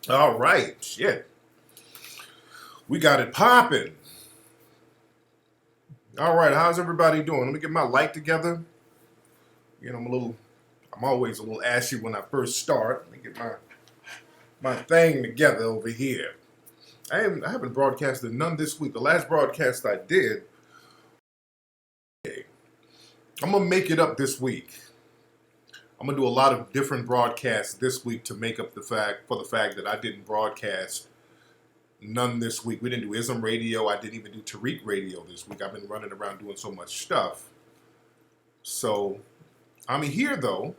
All right, shit. We got it popping. All right, how's everybody doing? Let me get my light together. I'm always a little ashy when I first start. Let me get my thing together over here. I haven't broadcasted none this week. The last broadcast I did, I'm gonna make it up this week. I'm gonna do a lot of different broadcasts this week to make up the fact that I didn't broadcast none this week. We didn't do ISM radio. I didn't even do Tariq radio this week. I've been running around doing so much stuff. So I'm here though.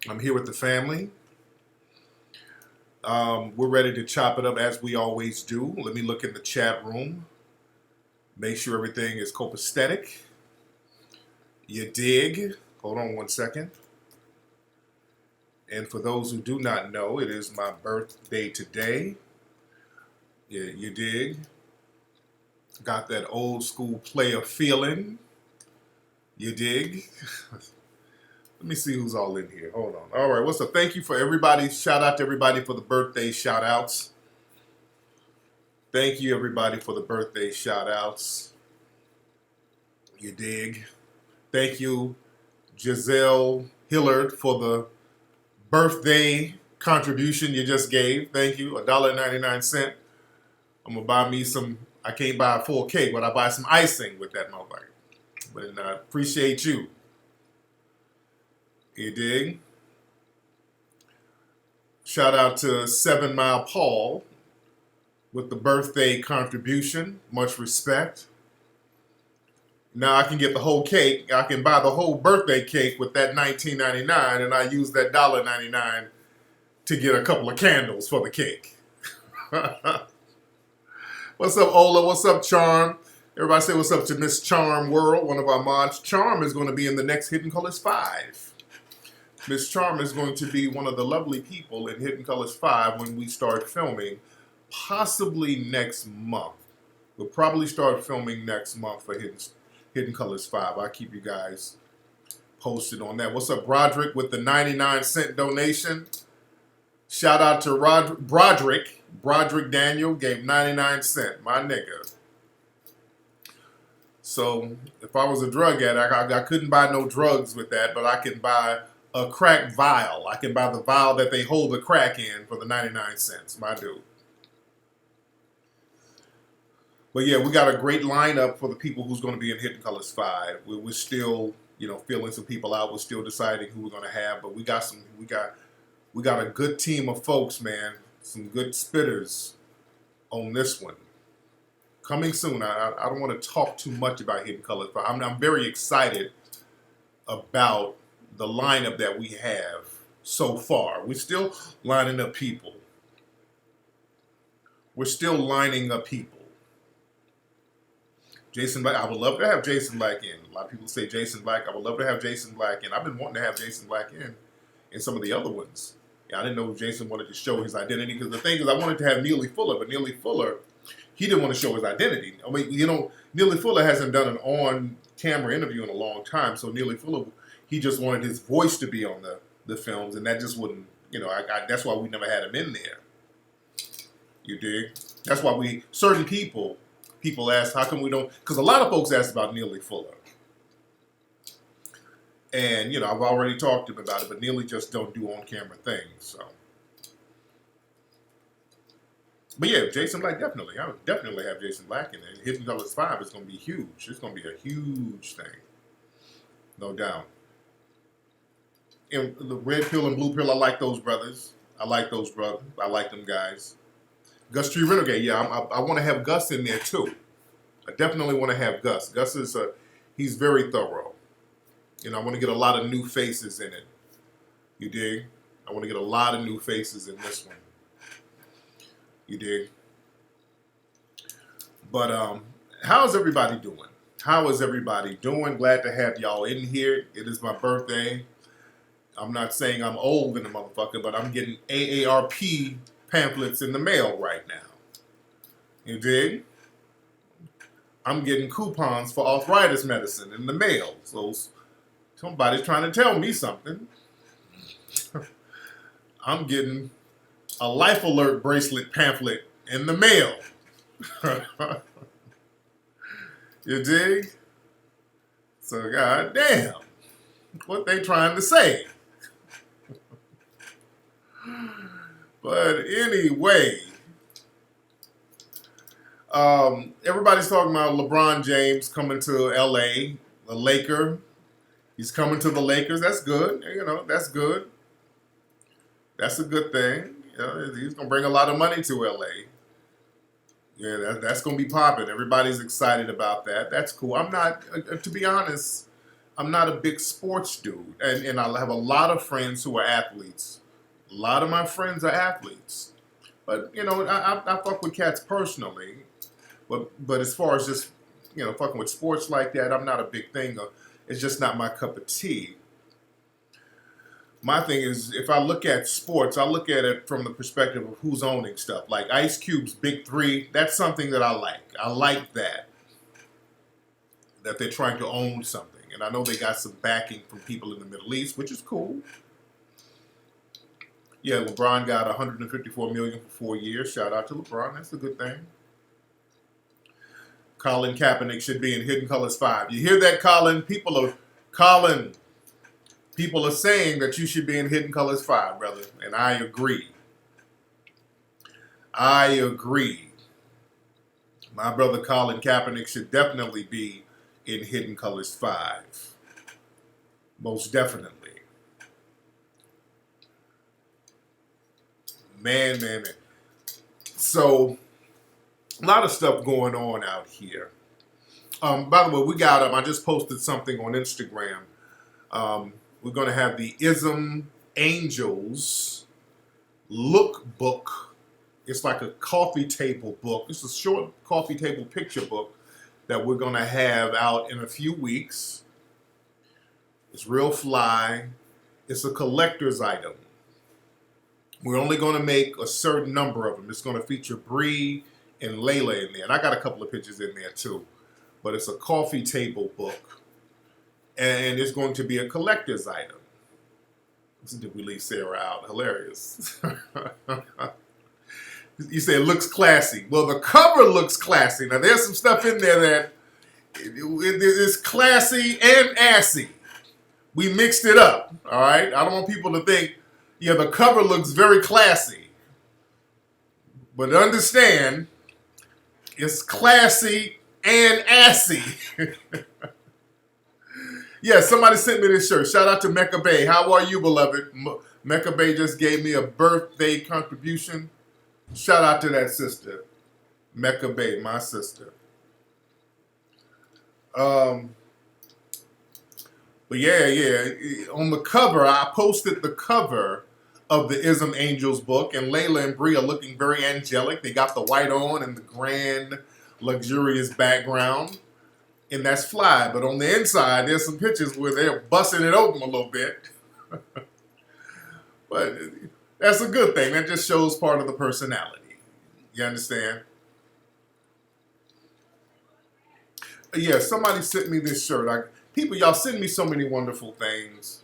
I'm here with the family. We're ready to chop it up as we always do. Let me look in the chat room. Make sure everything is copacetic. You dig? Hold on one second. And for those who do not know, it is my birthday today. Yeah, you dig? Got that old school player feeling. You dig? Let me see who's all in here. Hold on. All right, what's up? Thank you for everybody. Shout out to everybody for the birthday shout outs. Thank you, everybody, for the birthday shout outs. You dig? Thank you, Giselle Hillard, for the birthday contribution you just gave. Thank you. $1.99. I'm going to buy me some. I can't buy a full cake, but I buy some icing with that motherfucker. But I appreciate you. You dig? Shout out to 7 Mile Paul with the birthday contribution. Much respect. Now I can get the whole cake. I can buy the whole birthday cake with that $19.99, and I use that $1.99 to get a couple of candles for the cake. What's up, Ola? What's up, Charm? Everybody say what's up to Miss Charm World, one of our mods. Charm is going to be in the next Hidden Colors 5. Miss Charm is going to be one of the lovely people in Hidden Colors 5 when we start filming, possibly next month. We'll probably start filming next month for Hidden Colors 5. I'll keep you guys posted on that. What's up, Broderick, with the 99-cent donation? Shout out to Broderick. Broderick Daniel gave 99 cents, my nigga. So if I was a drug addict, I couldn't buy no drugs with that, but I can buy a crack vial. I can buy the vial that they hold the crack in for the 99 cents, my dude. But yeah, we got a great lineup for the people who's going to be in Hidden Colors 5. We're still, filling some people out. We're still deciding who we're going to have, but we got a good team of folks, man. Some good spitters on this one. Coming soon. I don't want to talk too much about Hidden Colors, but I'm very excited about the lineup that we have so far. We're still lining up people. We're still lining up people. Jason Black, I would love to have Jason Black in. A lot of people say Jason Black. I would love to have Jason Black in. I've been wanting to have Jason Black in some of the other ones. Yeah, I didn't know if Jason wanted to show his identity, because the thing is, I wanted to have Neely Fuller, but Neely Fuller, he didn't want to show his identity. I mean, Neely Fuller hasn't done an on-camera interview in a long time, so Neely Fuller, he just wanted his voice to be on the films, and that just wouldn't, that's why we never had him in there. You dig? That's why certain people ask, how come we don't, because a lot of folks ask about Neely Fuller. And, I've already talked to him about it, but Neely just don't do on-camera things, so. But yeah, Jason Black, definitely. I would definitely have Jason Black in it. Hidden Colors 5 is going to be huge. It's going to be a huge thing. No doubt. And the Red Pill and Blue Pill, I like those brothers. I like them guys. Gus Tree Renegade, yeah, I want to have Gus in there too. I definitely want to have Gus. Gus he's very thorough. I want to get a lot of new faces in it. You dig? I want to get a lot of new faces in this one. You dig? But how's everybody doing? How is everybody doing? Glad to have y'all in here. It is my birthday. I'm not saying I'm old in the motherfucker, but I'm getting AARP pamphlets in the mail right now. You dig? I'm getting coupons for arthritis medicine in the mail. So somebody's trying to tell me something. I'm getting a Life Alert bracelet pamphlet in the mail. You dig? So, goddamn, what they trying to say? But anyway, everybody's talking about LeBron James coming to LA, the Laker. He's coming to the Lakers. That's good. You know, that's good. That's a good thing. You know, he's gonna bring a lot of money to LA. Yeah, that's gonna be popping. Everybody's excited about that. That's cool. I'm not, to be honest, I'm not a big sports dude, and I have a lot of friends who are athletes. A lot of my friends are athletes, but you know, I fuck with cats personally. But as far as just, you know, fucking with sports like that, I'm not a big thing. It's just not my cup of tea. My thing is, if I look at sports, I look at it from the perspective of who's owning stuff. Like Ice Cube's Big Three, that's something that I like. I like that they're trying to own something. And I know they got some backing from people in the Middle East, which is cool. Yeah, LeBron got $154 million for 4 years. Shout out to LeBron. That's a good thing. Colin Kaepernick should be in Hidden Colors 5. You hear that, Colin? People are saying that you should be in Hidden Colors 5, brother. And I agree. I agree. My brother Colin Kaepernick should definitely be in Hidden Colors 5. Most definitely. Man. So, a lot of stuff going on out here. By the way, we got I just posted something on Instagram. We're going to have the Ism Angels lookbook. It's like a coffee table book. It's a short coffee table picture book that we're going to have out in a few weeks. It's real fly. It's a collector's item. We're only going to make a certain number of them. It's going to feature Bree and Layla in there. And I got a couple of pictures in there too. But it's a coffee table book. And it's going to be a collector's item. Did we leave Sarah out? Hilarious. You say it looks classy. Well, the cover looks classy. Now, there's some stuff in there that is classy and assy. We mixed it up, all right? I don't want people to think, yeah, the cover looks very classy. But understand, it's classy and assy. Yeah, somebody sent me this shirt. Shout out to Mecca Bay. How are you, beloved? Mecca Bay just gave me a birthday contribution. Shout out to that sister. Mecca Bay, my sister. But yeah. On the cover, I posted the cover of the Ism Angels book, and Layla and Bree are looking very angelic. They got the white on and the grand, luxurious background. And that's fly, but on the inside, there's some pictures where they're busting it open a little bit. But that's a good thing. That just shows part of the personality. You understand? Yeah, somebody sent me this shirt. People, y'all send me so many wonderful things.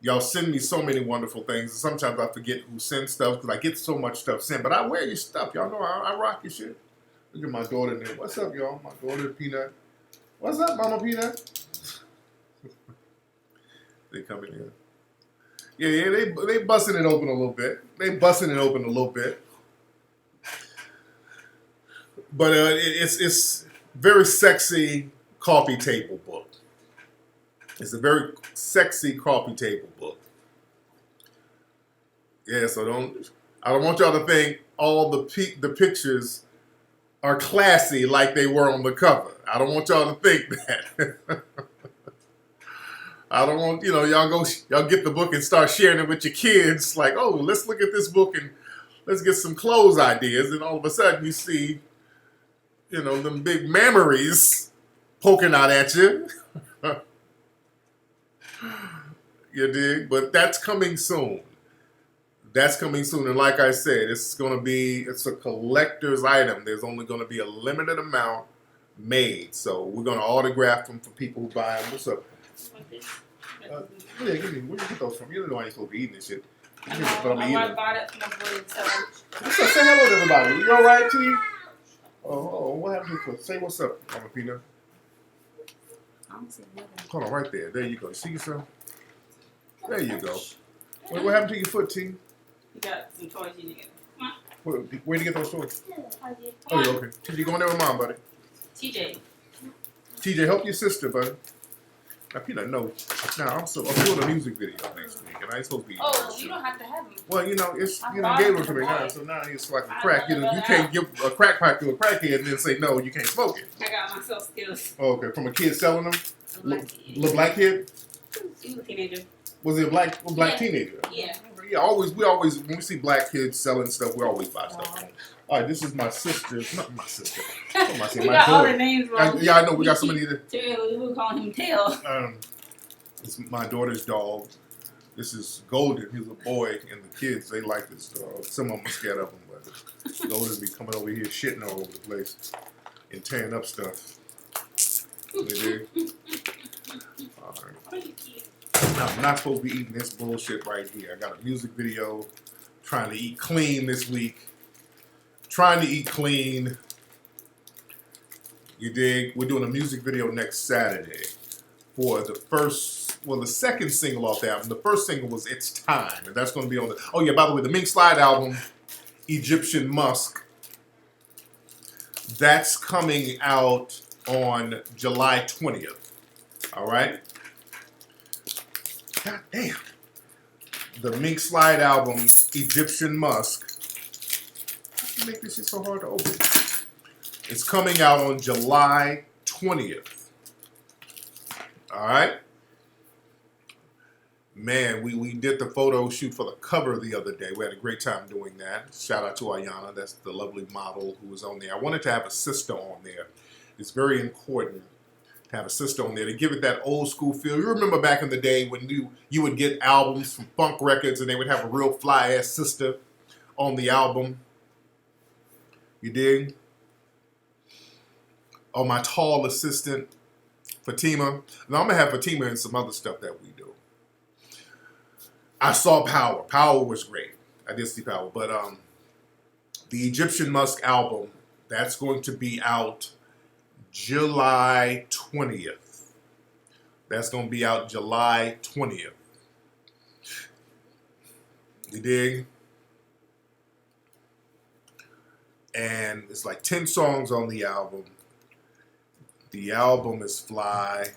Y'all send me so many wonderful things. And sometimes I forget who sends stuff because I get so much stuff sent. But I wear your stuff. Y'all know I rock your shit. Look at my daughter there. What's up, y'all? My daughter, Peanut. What's up, Mama Peanut? They coming in. Yeah, they busting it open a little bit. But it's very sexy coffee table book. It's a very sexy coffee table book. Yeah, so I don't want y'all to think all the pictures are classy like they were on the cover. I don't want y'all to think that. I don't want, y'all get the book and start sharing it with your kids. Like, oh, let's look at this book and let's get some clothes ideas. And all of a sudden you see, them big memories poking out at you. You dig? But that's coming soon. And like I said, it's a collector's item. There's only going to be a limited amount made. So we're going to autograph them for people who buy them. What's up? Yeah, give me. Where'd you get those from? You don't know I ain't supposed to be eating this shit. But I'm I eating. bought it from my boy. So. Say hello to everybody. You all right, T? Oh, what happened to you? Say what's up, Mama Pina. I don't see nothing. Hold on, right there. There you go. See yourself? There you go. What happened to your foot, T? You got some toys you need to get. Come on. Where'd you get those toys? Come Oh, on. yeah, okay. TJ, go in there with Mom, buddy. TJ. TJ, help your sister, buddy. Now, Peanut, no. Now, I'm doing a music video next week, and I ain't supposed to be. Oh, you don't have to have them. Well, it's gave them to me now, so now it's like a crack. You can't give a crack pipe to a crackhead and then say no, you can't smoke it. I got myself skills. Oh, okay, from a kid selling them. Little black kid. He was a teenager. Was he a black teenager? Yeah. Yeah, we always when we see black kids selling stuff, we always buy stuff. All right, this is my sister's, not my sister. What am I saying? We My got daughter. all the names wrong. Yeah, I know. We got so many. We'll call him Tail. It's my daughter's dog. This is Golden. He's a boy, and the kids, they like this dog. Some of them are scared of him, but Golden be coming over here shitting all over the place and tearing up stuff. They do. All right. Now, I'm not supposed to be eating this bullshit right here. I got a music video trying to eat clean this week. Trying to eat clean. You dig? We're doing a music video next Saturday for the second single off the album. The first single was It's Time, and that's going to be on the... Oh, yeah, by the way, the Mink Slide album, Egyptian Musk, that's coming out on July 20th. All right? God damn. The Mink Slide album, Egyptian Musk. How make this shit so hard to open? It's coming out on July 20th. All right? Man, we did the photo shoot for the cover the other day. We had a great time doing that. Shout out to Ayana. That's the lovely model who was on there. I wanted to have a sister on there. It's very important to have a sister on there to give it that old school feel. You remember back in the day when you would get albums from Funk Records and they would have a real fly-ass sister on the album. You dig? Oh, my tall assistant, Fatima. Now, I'm going to have Fatima and some other stuff that we do. I saw Power. Power was great. I did see Power. But the Egyptian Musk album, that's going to be out July 20th. That's going to be out July 20th. You dig? And it's like 10 songs on the album. The album is fly,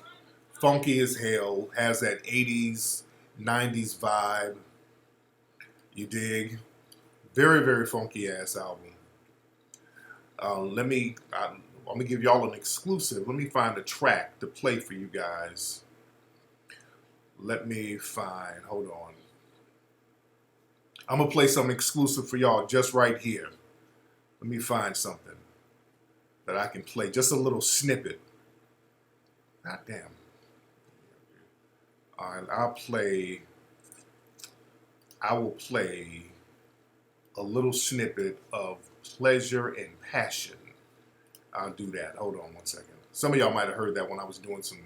funky as hell, has that 80s, 90s vibe. You dig? Very, very funky ass album. I'm gonna give y'all an exclusive. Let me find a track to play for you guys. Hold on. I'm gonna play something exclusive for y'all just right here. Let me find something that I can play. Just a little snippet. God damn. All right, I will play a little snippet of Pleasure and Passion. I'll do that. Hold on one second. Some of y'all might have heard that when I was doing some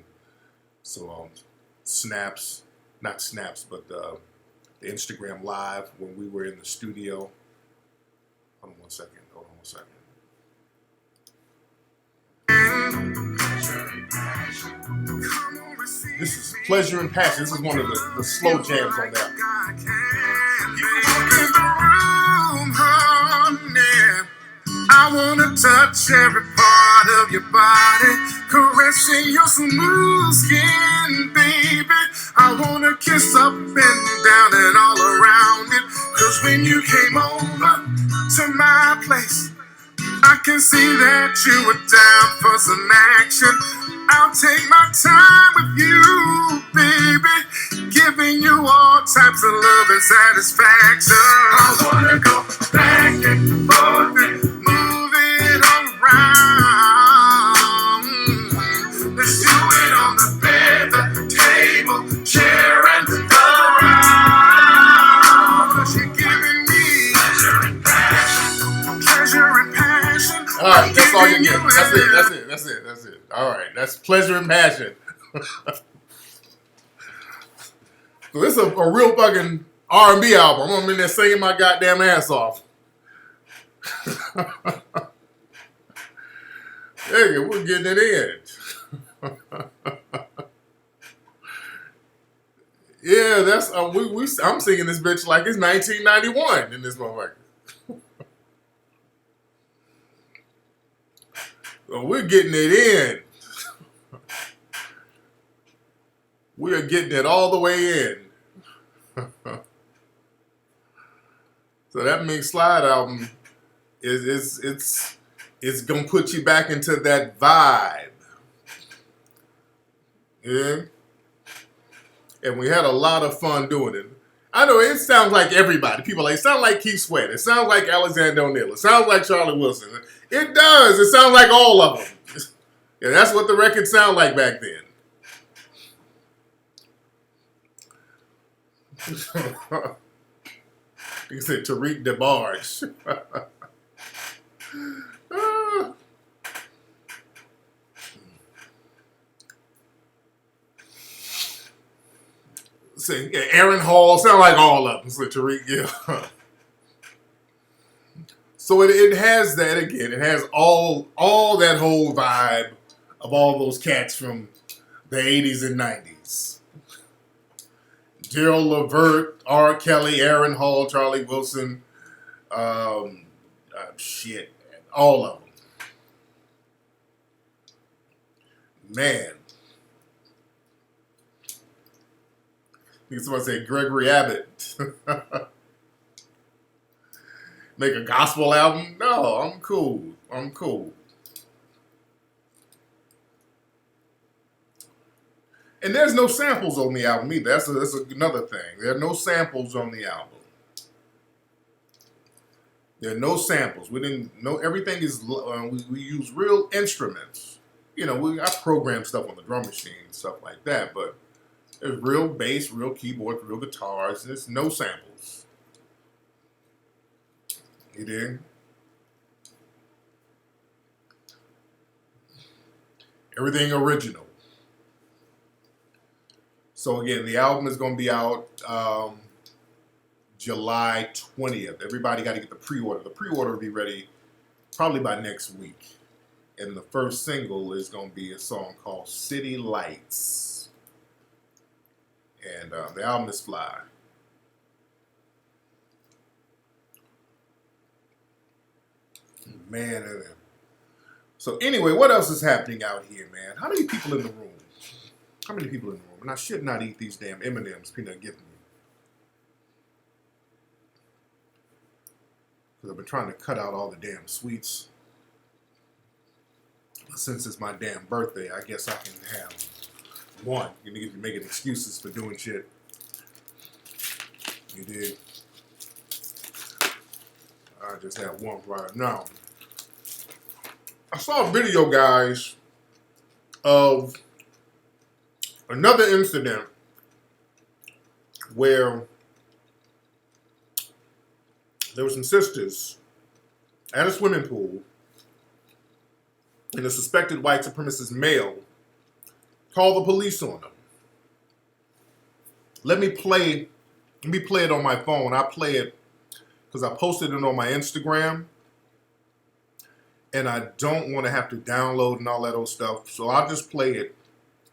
snaps, not snaps, but the Instagram live when we were in the studio. Hold on one second. This is Pleasure and Passion. This is one of the slow jams on that. I wanna touch every part of your body, caressing your smooth skin, baby. I wanna kiss up and down and all around it. Cause when you came over to my place, I can see that you were down for some action. I'll take my time with you, baby, giving you all types of love and satisfaction. I wanna go back and forth and move it around. Let's do it on the bed, the table, chair, and around. Cause you're giving me pleasure and passion. Pleasure and passion. All right, that's all you get. That's it. All right, that's Pleasure and Passion. So this is a real fucking R&B album. I'm in there singing my goddamn ass off. Nigga, we're getting it in. Yeah, that's I'm singing this bitch like it's 1991 in this motherfucker. So we're getting it in. We are getting it all the way in. So that Mink Slide album it's gonna put you back into that vibe. Yeah. And we had a lot of fun doing it. I know it sounds like everybody. People like, it sounds like Keith Sweat. It sounds like Alexander O'Neal. It sounds like Charlie Wilson. It does. It sounds like all of them. Yeah, that's what the record sounded like back then. You said Tariq DeBarge. Say Aaron Hall, sound like all of them. So Tariq, yeah. So it has that again. It has all that whole vibe of all those cats from the 80s and 90s. Gerald Levert, R. Kelly, Aaron Hall, Charlie Wilson, shit, all of them. Man. I think somebody said Gregory Abbott. Make a gospel album? No, I'm cool. I'm cool. And there's no samples on the album either. That's another thing. There are no samples on the album. There are no samples. We didn't know everything is. We use real instruments. You know, I program stuff on the drum machine and stuff like that. But there's real bass, real keyboards, real guitars. And there's no samples. You dig? Everything original. So again, the album is going to be out July 20th. Everybody got to get the pre-order. The pre-order will be ready probably by next week. And the first single is going to be a song called City Lights. And the album is fly. Man. So anyway, what else is happening out here, man? How many people in the room? How many people in the room? And I should not eat these damn M&Ms Peanut giving me. Because I've been trying to cut out all the damn sweets. Since it's my damn birthday, I guess I can have one. You niggas be making excuses for doing shit. You did. I just have one right now. I saw a video, guys, of another incident where there were some sisters at a swimming pool and a suspected white supremacist male called the police on them. Let me play it on my phone. I play it because I posted it on my Instagram. And I don't want to have to download and all that old stuff. So I'll just play it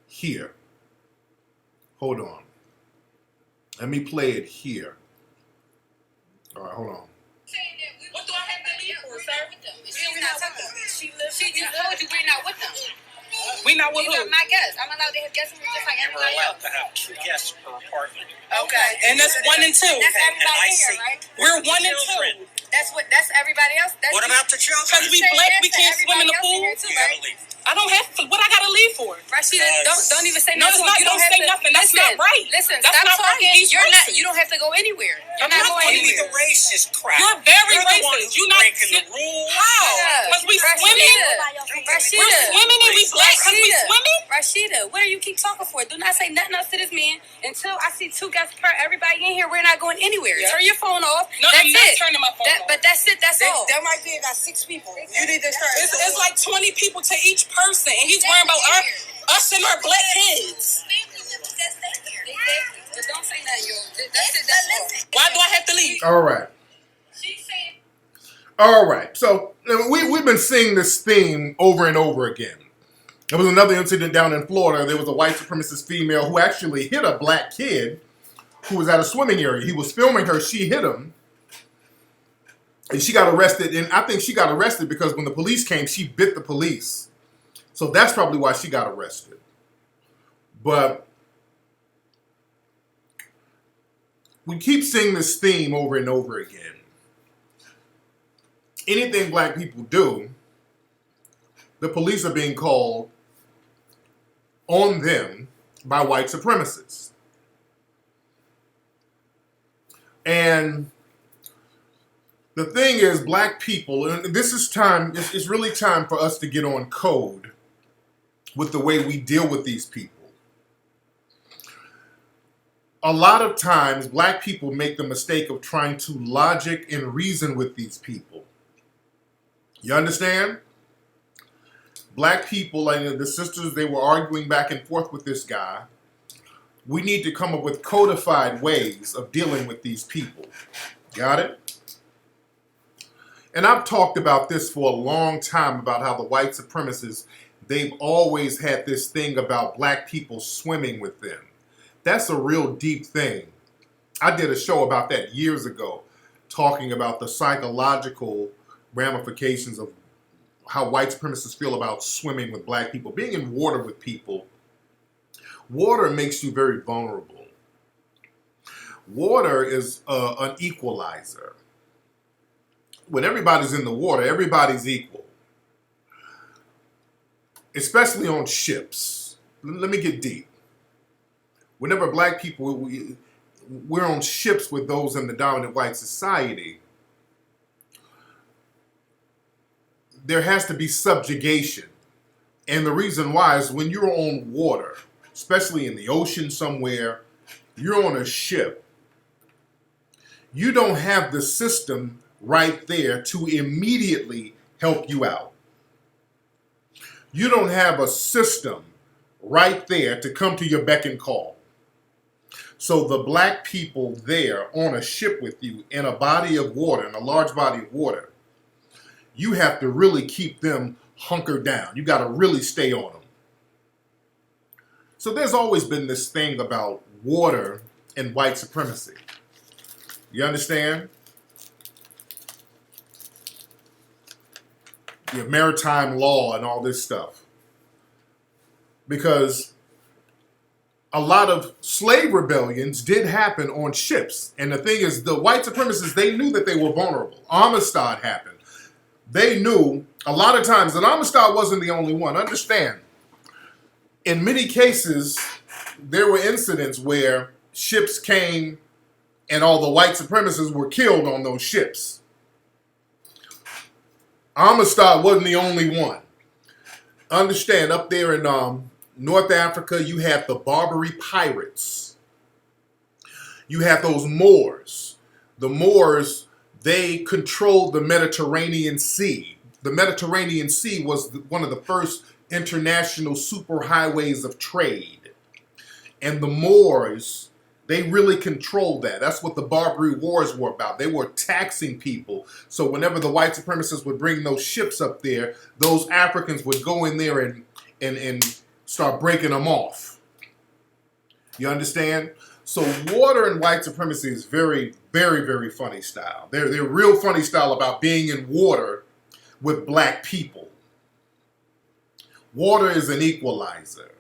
here. Hold on. Let me play it here. All right, hold on. What do I have to leave for, sir? We're not with them. She just told you we're not with them. We not with who? You're my guest. I'm allowed to have guests just like everybody else. We're allowed to have 2 guests per apartment. Okay. And that's 1 and 2. That's everybody here, right? We're 1 and 2. That's everybody else. What about the children? Because we black, we can't swim in the pool. You gotta leave. I don't have to. What I gotta leave for? Rashida, don't even say No, nothing. it's not. You Don't say nothing. That's not right. Listen, That's stop not right. talking. He's You're not. racist. You don't have to go anywhere. You're I'm not not going Give me anywhere. the racist crap. You're very You're the one racist. who's You're not breaking the rules. How? Because we swimming. Rashida, We're swimming and we black because we swimming. Rashida, what are you keep talking for? Do not say nothing else to this man until I see 2 guests per everybody in here. We're not going anywhere. Yeah. Turn your phone off. No, That's I'm not it. turning my phone off. But that's it. That's all. That might be got 6 people. You need to start. It's like 20 people to each person, and he's worrying about us and our black kids. don't say nothing, yo. That's it. Why do I have to leave? All right. She said, All right. So we've been seeing this theme over and over again. There was another incident down in Florida. There was a white supremacist female who actually hit a black kid who was at a swimming area. He was filming her. She hit him. And she got arrested. And I think she got arrested because when the police came, she bit the police. So that's probably why she got arrested. But we keep seeing this theme over and over again. Anything black people do, the police are being called on them by white supremacists. And the thing is, black people, and this is time, it's really time for us to get on code with the way we deal with these people. A lot of times, black people make the mistake of trying to logic and reason with these people. You understand? Black people, like the sisters, they were arguing back and forth with this guy. We need to come up with codified ways of dealing with these people. Got it? And I've talked about this for a long time, about how the white supremacists, they've always had this thing about black people swimming with them. That's a real deep thing. I did a show about that years ago, talking about the psychological ramifications of how white supremacists feel about swimming with black people. Being in water with people, water makes you very vulnerable. Water is an equalizer. When everybody's in the water, everybody's equal. Especially on ships. Let me get deep. Whenever black people, we're on ships with those in the dominant white society, there has to be subjugation. And the reason why is when you're on water, especially in the ocean somewhere, you're on a ship, you don't have the system right there to immediately help you out. You don't have a system right there to come to your beck and call. So the black people there on a ship with you in a body of water, in a large body of water, you have to really keep them hunkered down. You got to really stay on them. So there's always been this thing about water and white supremacy. You understand? The maritime law and all this stuff. Because a lot of slave rebellions did happen on ships. And the thing is, the white supremacists, they knew that they were vulnerable. Amistad happened. They knew a lot of times that Amistad wasn't the only one. Understand, in many cases, there were incidents where ships came and all the white supremacists were killed on those ships. Amistad wasn't the only one. Understand, up there in North Africa, you had the Barbary pirates. You had those Moors. The Moors, they controlled the Mediterranean Sea. The Mediterranean Sea was one of the first international superhighways of trade. And the Moors, they really controlled that. That's what the Barbary Wars were about. They were taxing people. So whenever the white supremacists would bring those ships up there, those Africans would go in there and start breaking them off. You understand? So water and white supremacy is very, very, very funny style. They're real funny style about being in water with black people. Water is an equalizer.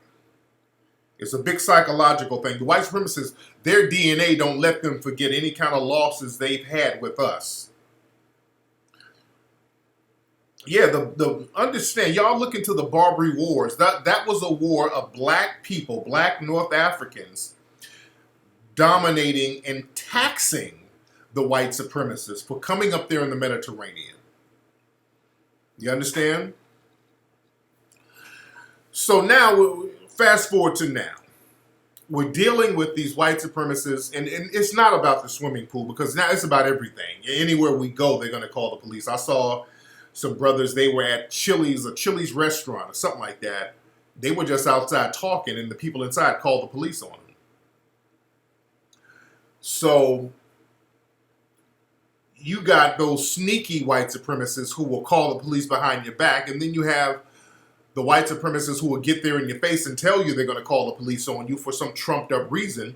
It's a big psychological thing. The white supremacists, their DNA don't let them forget any kind of losses they've had with us. Yeah, the understand, y'all look into the Barbary Wars. That was a war of black people, black North Africans, dominating and taxing the white supremacists for coming up there in the Mediterranean. You understand? So now, fast forward to now. We're dealing with these white supremacists, and it's not about the swimming pool, because now it's about everything. Anywhere we go, they're going to call the police. I saw some brothers, they were at a Chili's restaurant or something like that. They were just outside talking, and the people inside called the police on them. So you got those sneaky white supremacists who will call the police behind your back, and then you have the white supremacists who will get there in your face and tell you they're going to call the police on you for some trumped up reason.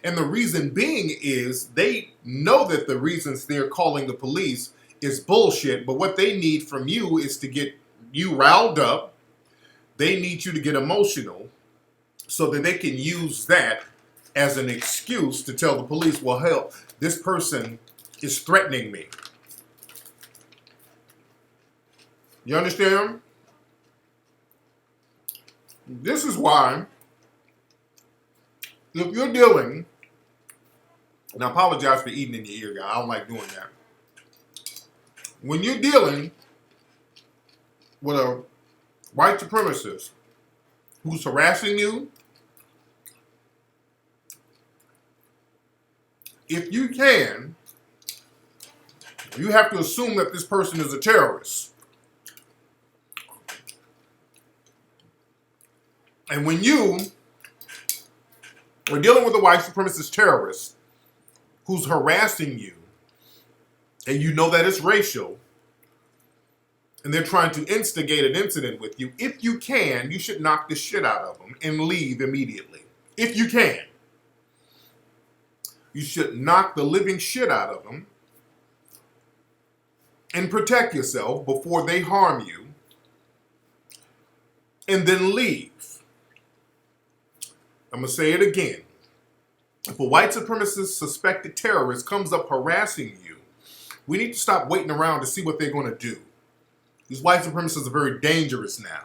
And the reason being is they know that the reasons they're calling the police is bullshit, but what they need from you is to get you riled up. They need you to get emotional so that they can use that as an excuse to tell the police, well, hell, this person is threatening me. You understand? This is why, if you're dealing, and I apologize for eating in your ear, guy. I don't like doing that. When you're dealing with a white supremacist who's harassing you, if you can, you have to assume that this person is a terrorist. And when you are dealing with a white supremacist terrorist who's harassing you, and you know that it's racial, and they're trying to instigate an incident with you, if you can, you should knock the shit out of them and leave immediately. If you can. You should knock the living shit out of them and protect yourself before they harm you, and then leave. I'm going to say it again. If a white supremacist suspected terrorist comes up harassing you, we need to stop waiting around to see what they're going to do. These white supremacists are very dangerous now.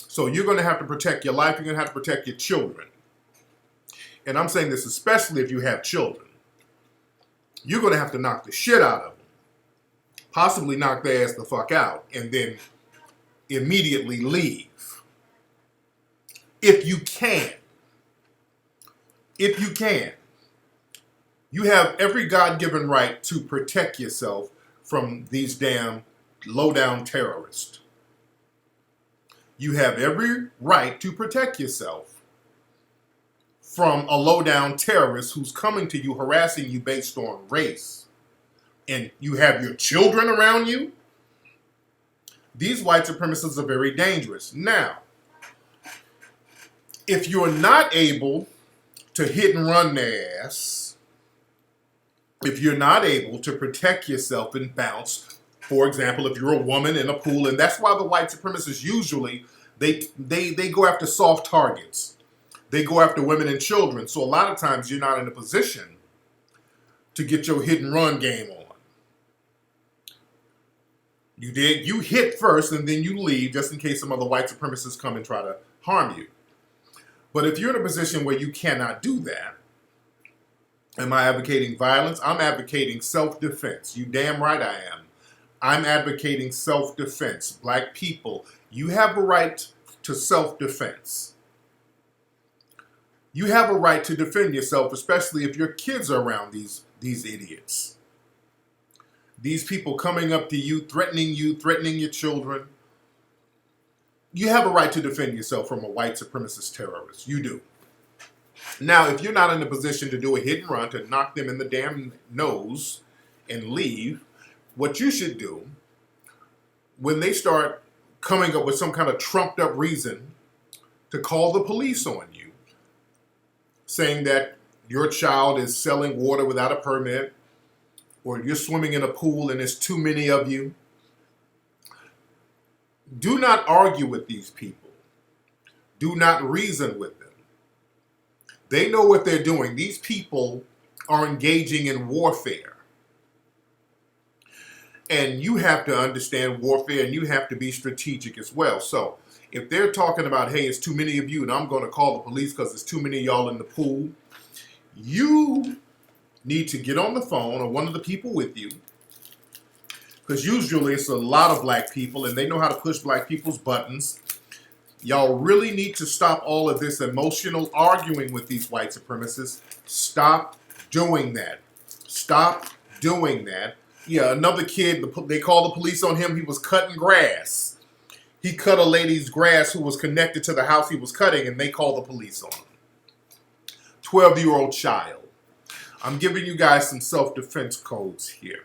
So you're going to have to protect your life. You're going to have to protect your children. And I'm saying this especially if you have children. You're going to have to knock the shit out of them. Possibly knock their ass the fuck out. And then immediately leave. If you can. If you can. You have every God-given right to protect yourself from these damn low-down terrorists. You have every right to protect yourself from a low-down terrorist who's coming to you, harassing you based on race. And you have your children around you. These white supremacists are very dangerous. Now, if you're not able to hit and run their ass, if you're not able to protect yourself and bounce, for example, if you're a woman in a pool, and that's why the white supremacists usually, they go after soft targets. They go after women and children. So a lot of times you're not in a position to get your hit and run game on. You hit first and then you leave just in case some other white supremacists come and try to harm you. But if you're in a position where you cannot do that, am I advocating violence? I'm advocating self-defense. You damn right I am. I'm advocating self-defense. Black people, you have a right to self-defense. You have a right to defend yourself, especially if your kids are around these idiots. These people coming up to you, threatening your children. You have a right to defend yourself from a white supremacist terrorist. You do. Now, if you're not in a position to do a hit and run, to knock them in the damn nose and leave, what you should do, when they start coming up with some kind of trumped up reason to call the police on you, saying that your child is selling water without a permit, or you're swimming in a pool and there's too many of you, do not argue with these people. Do not reason with them. They know what they're doing. These people are engaging in warfare. And you have to understand warfare, and you have to be strategic as well. So if they're talking about, hey, it's too many of you and I'm going to call the police because there's too many of y'all in the pool, you need to get on the phone or one of the people with you, because usually it's a lot of black people and they know how to push black people's buttons. Y'all really need to stop all of this emotional arguing with these white supremacists. Stop doing that. Stop doing that. Yeah, another kid, they called the police on him. He was cutting grass. He cut a lady's grass who was connected to the house he was cutting, and they called the police on him. 12-year-old child. I'm giving you guys some self-defense codes here.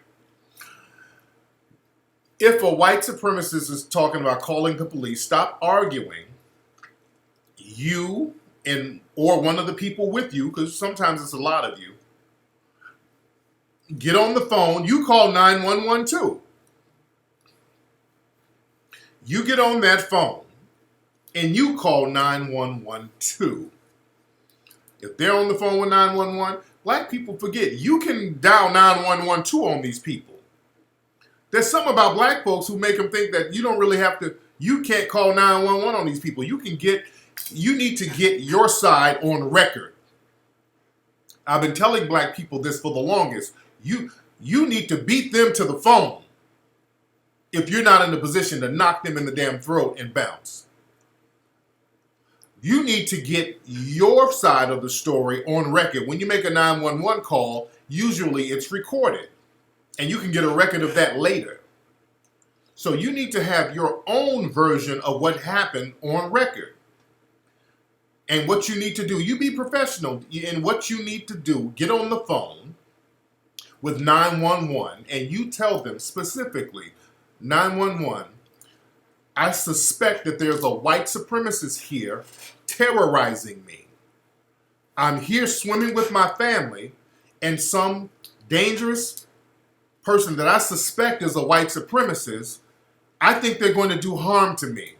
If a white supremacist is talking about calling the police, stop arguing. You or one of the people with you, because sometimes it's a lot of you, get on the phone. You call 911 too. You get on that phone and you call 911 too. If they're on the phone with 911, black people forget you can dial 911 too on these people. There's something about black folks who make them think that you don't really have to, you can't call 911 on these people. You need to get your side on record. I've been telling black people this for the longest. You need to beat them to the phone if you're not in a position to knock them in the damn throat and bounce. You need to get your side of the story on record. When you make a 911 call, usually it's recorded. And you can get a record of that later. So you need to have your own version of what happened on record. And what you need to do, you be professional in what you need to do. Get on the phone with 911 and you tell them specifically, 911, I suspect that there's a white supremacist here terrorizing me. I'm here swimming with my family and some dangerous person that I suspect is a white supremacist, I think they're going to do harm to me.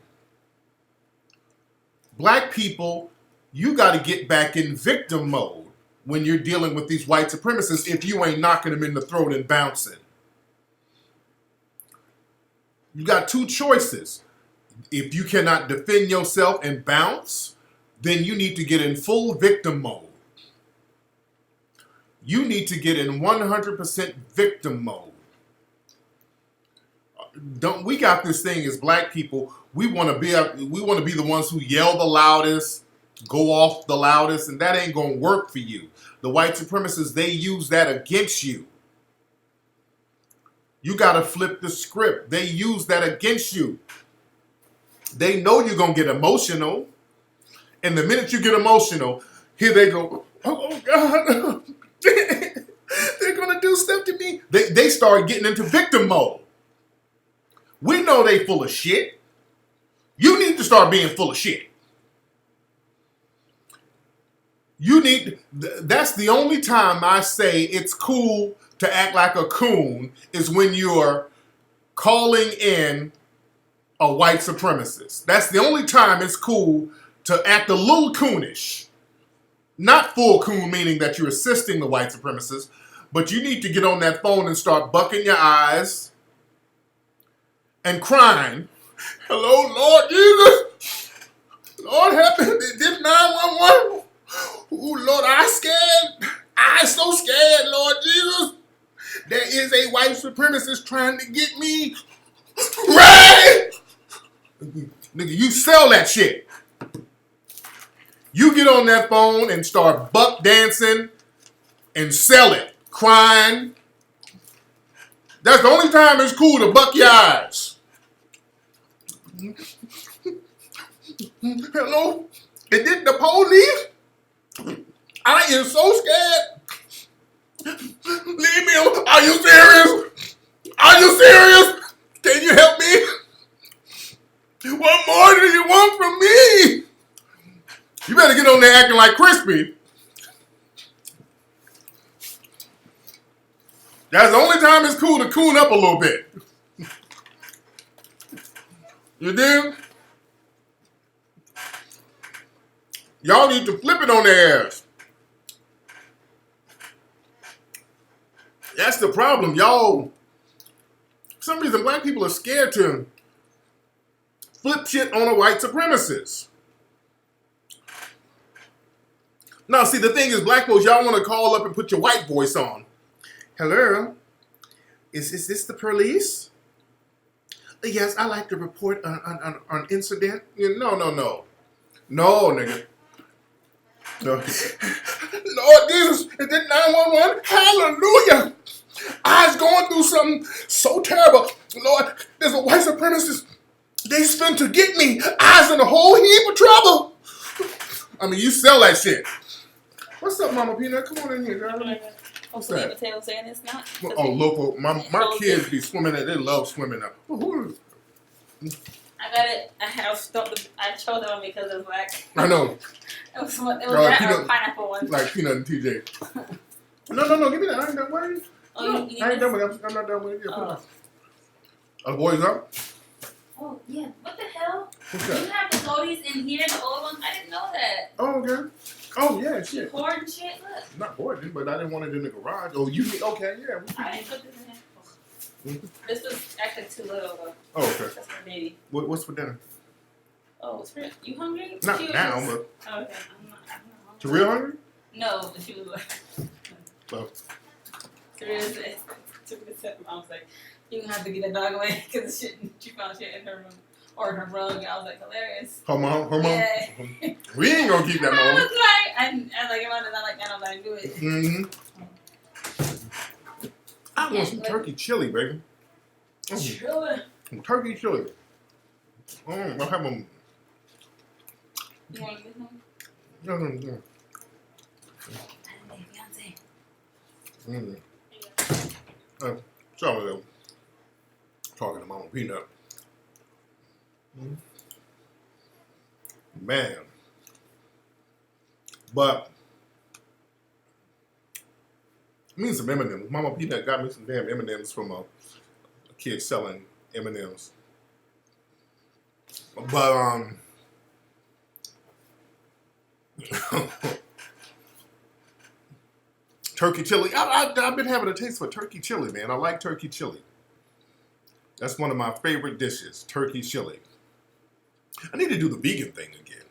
Black people, you got to get back in victim mode when you're dealing with these white supremacists if you ain't knocking them in the throat and bouncing. You got two choices. If you cannot defend yourself and bounce, then you need to get in full victim mode. You need to get in 100% victim mode. We got this thing as black people. We want to be the ones who yell the loudest, go off the loudest, and that ain't gonna work for you. The white supremacists, they use that against you. You gotta flip the script. They use that against you. They know you're gonna get emotional, and the minute you get emotional, here they go. Oh God, they're gonna do stuff to me. They start getting into victim mode. We know they full of shit. You need to start being full of shit. That's the only time I say it's cool to act like a coon is when you're calling in a white supremacist. That's the only time it's cool to act a little coonish. Not full coon, meaning that you're assisting the white supremacist, but you need to get on that phone and start bucking your eyes and crying. Hello, Lord Jesus. Lord help me. This 911. Ooh, Lord, I scared. I so scared, Lord Jesus. There is a white supremacist trying to get me. Right? Nigga, you sell that shit. You get on that phone and start buck dancing and sell it. Crying. That's the only time it's cool to buck your eyes. Hello? Is this the police? I am so scared. Leave me alone. Are you serious? Are you serious? Can you help me? What more do you want from me? You better get on there acting like Crispy. That's the only time it's cool to coon up a little bit. You dig? Y'all need to flip it on their ass. That's the problem. Y'all, for some reason, black people are scared to flip shit on a white supremacist. Now, see, the thing is, black folks, y'all want to call up and put your white voice on. Hello? Is this the police? Yes, I like to report an incident. No. No, nigga. No. Lord Jesus, is it 911? Hallelujah. I was going through something so terrible. Lord, there's a white supremacist. They spent to get me. I was in a whole heap of trouble. I mean, you sell that shit. What's up, Mama Peanut? Come on in here, girl. What's Sleepy that? Tail saying it's not. Oh, local. My kids be swimming. They love swimming now. I got it. I chose that one because it was black. I know. It was that or peanut, pineapple one. like peanut and TJ. No, give me that. I ain't done with it. Oh, No, you I ain't this? done with it. I'm not done with it. Yeah, put it Oh. up. Are the boys up? Oh yeah. What the hell? What's You that? have the goldies in here, the old ones. I didn't know that. Oh, okay. Oh, yeah, You shit. poured and shit. Look. Not boarding, but I didn't want it in the garage. Oh, you need, okay, yeah. I didn't put this in here. This was actually too little though. Oh, okay. That's for baby. What's for dinner? Oh, it's for you hungry? Not She was now, just- but Oh, okay. I'm not hungry. to real hungry? No, but she was like. Oh. Teresa said, I was like, you gonna have to get that dog away because she found shit in her room or in her rug. And I was like, hilarious. Her mom? Yeah. We ain't gonna keep that I was mom. like, I like, if I did not like that, I'm like, do it. Mm-hmm. I want some turkey chili, baby. Chilling. Some turkey chili. I'll have them. You want to get some? No. I didn't make fiance. Sorry, though. Talking to Mama Peanut. Man. But, I mean some M&M's. Mama Peanut got me some damn M&M's from a kid selling M&M's. But, turkey chili. I've been having a taste for turkey chili, man. I like turkey chili. That's one of my favorite dishes, turkey chili. I need to do the vegan thing again.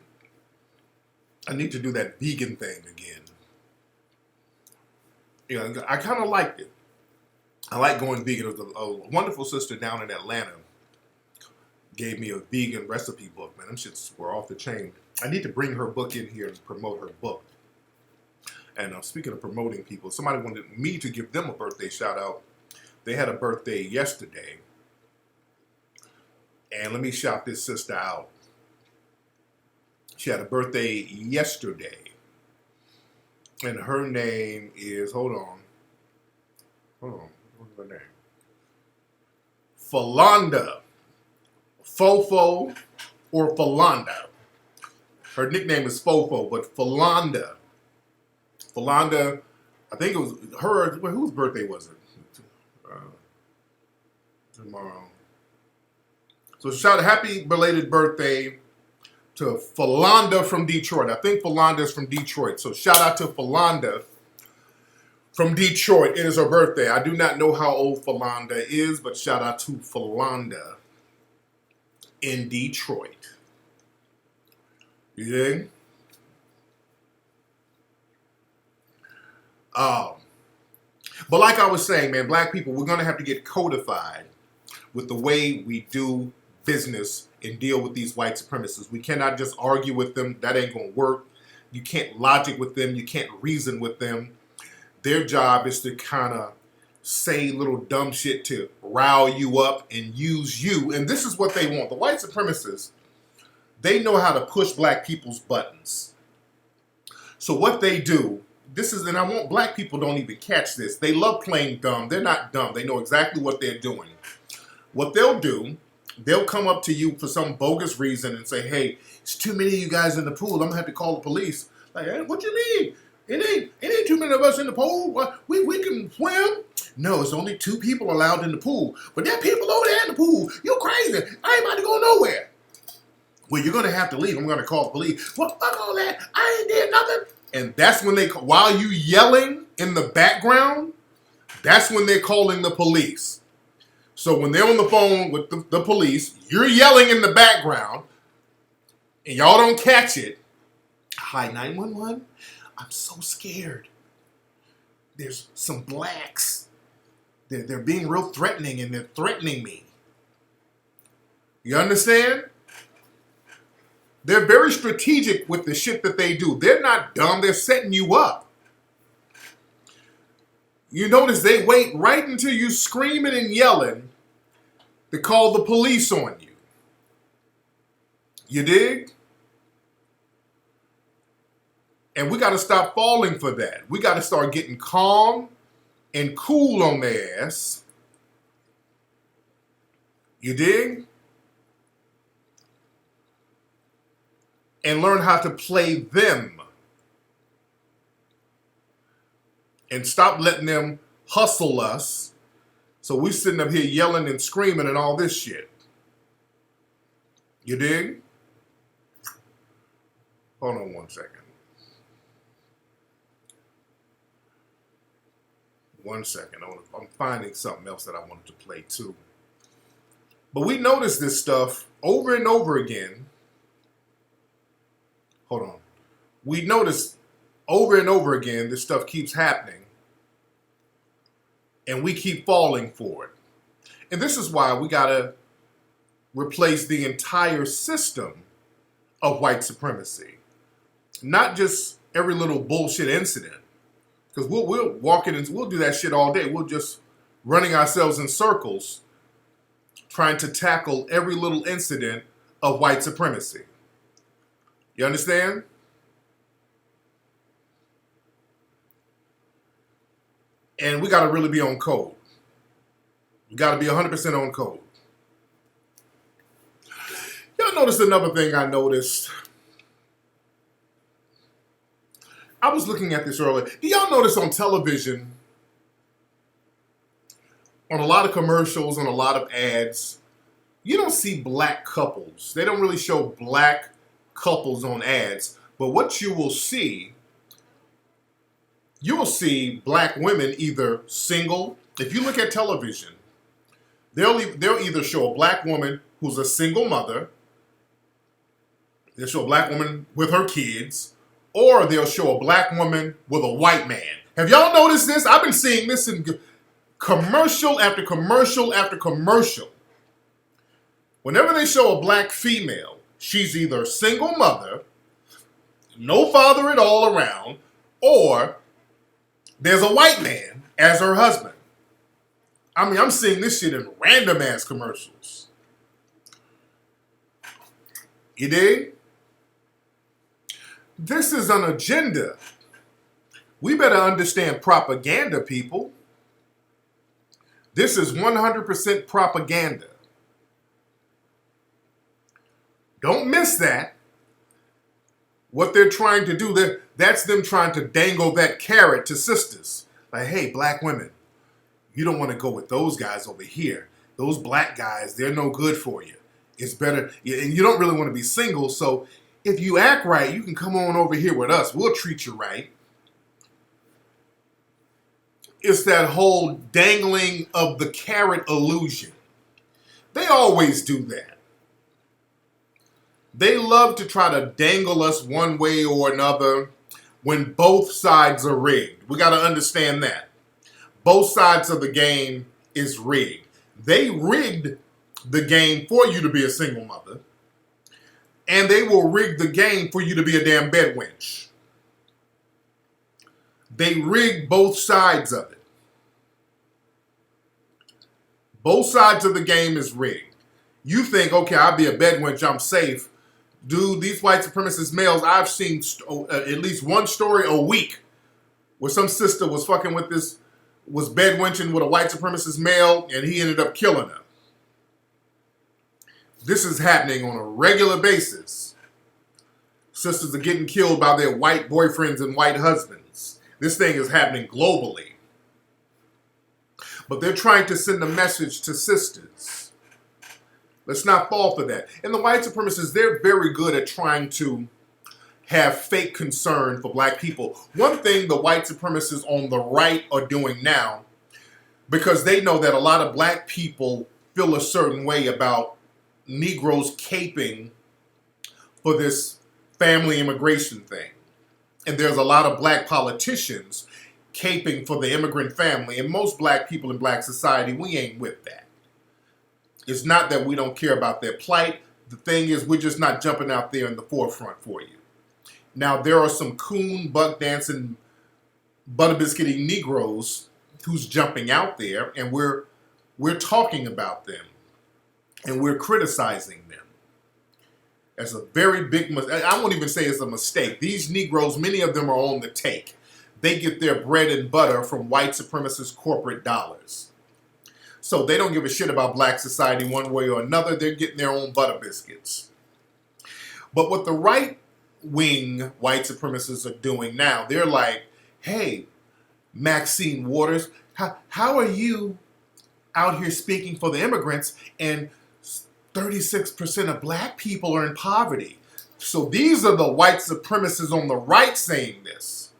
I need to do that vegan thing again. You know, I kind of liked it. I like going vegan. A wonderful sister down in Atlanta gave me a vegan recipe book. Man, them shits were off the chain. I need to bring her book in here and promote her book. And speaking of promoting people, somebody wanted me to give them a birthday shout out. They had a birthday yesterday. And let me shout this sister out. She had a birthday yesterday. And her name is, hold on. What's her name? Falonda. Fofo or Falonda. Her nickname is Fofo, but Falonda. Falonda, I think it was her, whose birthday was it? Tomorrow. So shout out, happy belated birthday to Falonda from Detroit. I think Falonda is from Detroit. So shout out to Falonda from Detroit. It is her birthday. I do not know how old Falonda is, but shout out to Falonda in Detroit. You dig? But like I was saying, man, black people, we're going to have to get codified with the way we do business and deal with these white supremacists. We cannot just argue with them. That ain't going to work. You can't logic with them. You can't reason with them. Their job is to kind of say little dumb shit to rile you up and use you. And this is what they want. The white supremacists, they know how to push black people's buttons. So what they do, this is, and I want black people don't even catch this. They love playing dumb. They're not dumb. They know exactly what they're doing. What they'll do, they'll come up to you for some bogus reason and say, hey, it's too many of you guys in the pool. I'm going to have to call the police. Like, hey, what you mean? It ain't too many of us in the pool. We can swim. No, it's only 2 people allowed in the pool. But there are people over there in the pool. You're crazy. I ain't about to go nowhere. Well, you're going to have to leave. I'm going to call the police. Well, fuck all that. I ain't did nothing. And that's when they, while you yelling in the background, that's when they're calling the police. So when they're on the phone with the police, you're yelling in the background, and y'all don't catch it. Hi, 911. I'm so scared. There's some blacks. They're being real threatening, and they're threatening me. You understand? They're very strategic with the shit that they do. They're not dumb. They're setting you up. You notice they wait right until you screaming and yelling to call the police on you. You dig? And we got to stop falling for that. We got to start getting calm and cool on their ass. You dig? And learn how to play them. And stop letting them hustle us. So we sitting up here yelling and screaming and all this shit. You dig? Hold on one second. One second. I'm finding something else that I wanted to play too. But we notice this stuff over and over again. Hold on. We notice over and over again this stuff keeps happening. And we keep falling for it. And this is why we got to replace the entire system of white supremacy. Not just every little bullshit incident. Because we'll walk in and we'll do that shit all day. We'll just running ourselves in circles trying to tackle every little incident of white supremacy. You understand? And we got to really be on code. We got to be 100% on code. Y'all noticed another thing I noticed. I was looking at this earlier. Do y'all notice on television, on a lot of commercials, on a lot of ads, you don't see black couples. They don't really show black couples on ads. But what you will see black women either single. If you look at television, they'll either show a black woman who's a single mother. They'll show a black woman with her kids. Or they'll show a black woman with a white man. Have y'all noticed this? I've been seeing this in commercial after commercial after commercial. Whenever they show a black female, she's either a single mother, no father at all around, or there's a white man as her husband. I mean, I'm seeing this shit in random ass commercials. You dig? This is an agenda. We better understand propaganda, people. This is 100% propaganda. Don't miss that. What they're trying to do, that's them trying to dangle that carrot to sisters. Like, hey, black women, you don't want to go with those guys over here. Those black guys, they're no good for you. It's better, and you don't really want to be single, so if you act right, you can come on over here with us. We'll treat you right. It's that whole dangling of the carrot illusion. They always do that. They love to try to dangle us one way or another when both sides are rigged. We got to understand that. Both sides of the game is rigged. They rigged the game for you to be a single mother. And they will rig the game for you to be a damn bed wench. They rig both sides of it. Both sides of the game is rigged. You think, okay, I'll be a bed wench, I'm safe. Dude, these white supremacist males, I've seen at least one story a week where some sister was fucking with this, was bed wenching with a white supremacist male, and he ended up killing her. This is happening on a regular basis. Sisters are getting killed by their white boyfriends and white husbands. This thing is happening globally. But they're trying to send a message to sisters. Let's not fall for that. And the white supremacists, they're very good at trying to have fake concern for black people. One thing the white supremacists on the right are doing now, because they know that a lot of black people feel a certain way about Negroes caping for this family immigration thing. And there's a lot of black politicians caping for the immigrant family. And most black people in black society, we ain't with that. It's not that we don't care about their plight. The thing is, we're just not jumping out there in the forefront for you. Now, there are some coon, buck dancing, butter biscuiting Negroes who's jumping out there, and we're talking about them. And we're criticizing them. That's a very big mistake. I won't even say it's a mistake. These Negroes, many of them are on the take. they get their bread and butter from white supremacist corporate dollars. So they don't give a shit about black society one way or another. They're getting their own butter biscuits. But what the right-wing white supremacists are doing now, they're like, hey, Maxine Waters, how are you out here speaking for the immigrants and 36% of black people are in poverty? So these are the white supremacists on the right saying this.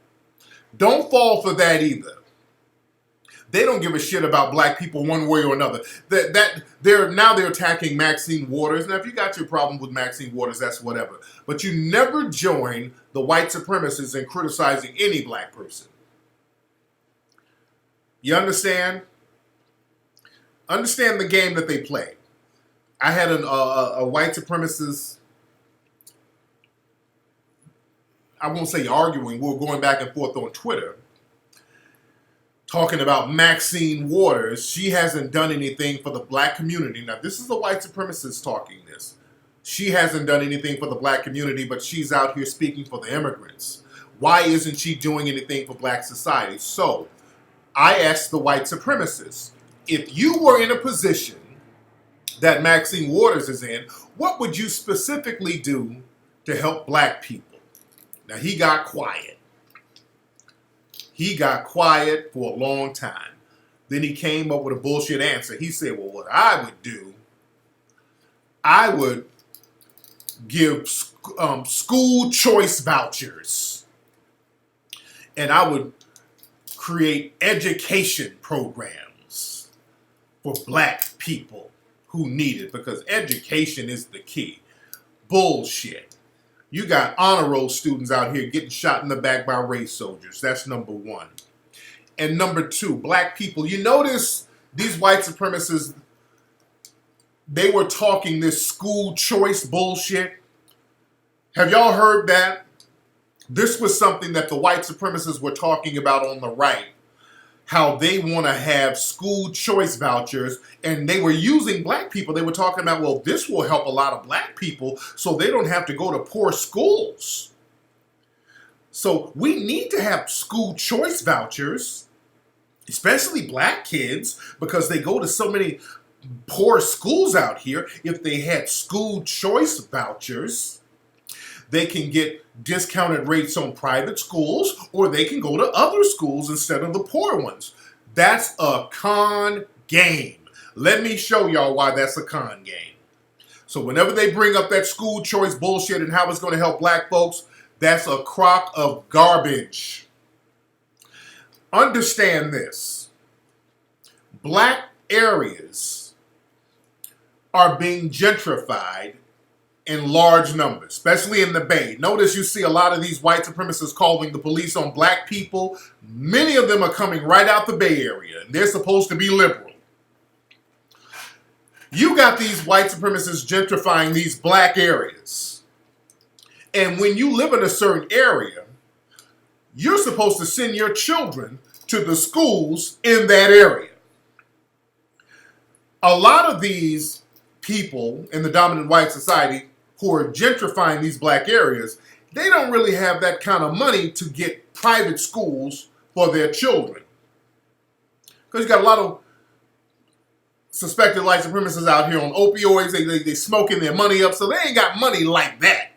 Don't fall for that either. They don't give a shit about black people one way or another. They're attacking Maxine Waters. Now, if you got your problem with Maxine Waters, that's whatever. But you never join the white supremacists in criticizing any black person. You understand? Understand the game that they play. I had a white supremacist, I won't say arguing, we were going back and forth on Twitter, talking about Maxine Waters. She hasn't done anything for the black community. Now, this is a white supremacist talking this. She hasn't done anything for the black community, but she's out here speaking for the immigrants. Why isn't she doing anything for black society? So, I asked the white supremacists, if you were in a position that Maxine Waters is in, what would you specifically do to help black people? Now, he got quiet. He got quiet for a long time. Then he came up with a bullshit answer. He said, well, what I would do, I would give school choice vouchers. And I would create education programs for black people who need it, because education is the key. Bullshit. You got honor roll students out here getting shot in the back by race soldiers. That's number one. And number two, black people. You notice these white supremacists, they were talking this school choice bullshit. Have y'all heard that? This was something that the white supremacists were talking about on the right. How they want to have school choice vouchers, and they were using black people. They were talking about, well, this will help a lot of black people so they don't have to go to poor schools. So we need to have school choice vouchers, especially black kids, because they go to so many poor schools out here. If they had school choice vouchers, they can get discounted rates on private schools, or they can go to other schools instead of the poor ones. That's a con game. Let me show y'all why that's a con game. So whenever they bring up that school choice bullshit and how it's going to help black folks, that's a crock of garbage. Understand this. Black areas are being gentrified in large numbers, especially in the Bay. Notice you see a lot of these white supremacists calling the police on black people. Many of them are coming right out the Bay Area, and they're supposed to be liberal. You got these white supremacists gentrifying these black areas. And when you live in a certain area, you're supposed to send your children to the schools in that area. A lot of these people in the dominant white society who are gentrifying these black areas, they don't really have that kind of money to get private schools for their children. Because you got a lot of suspected white supremacists out here on opioids. They smoking their money up, so they ain't got money like that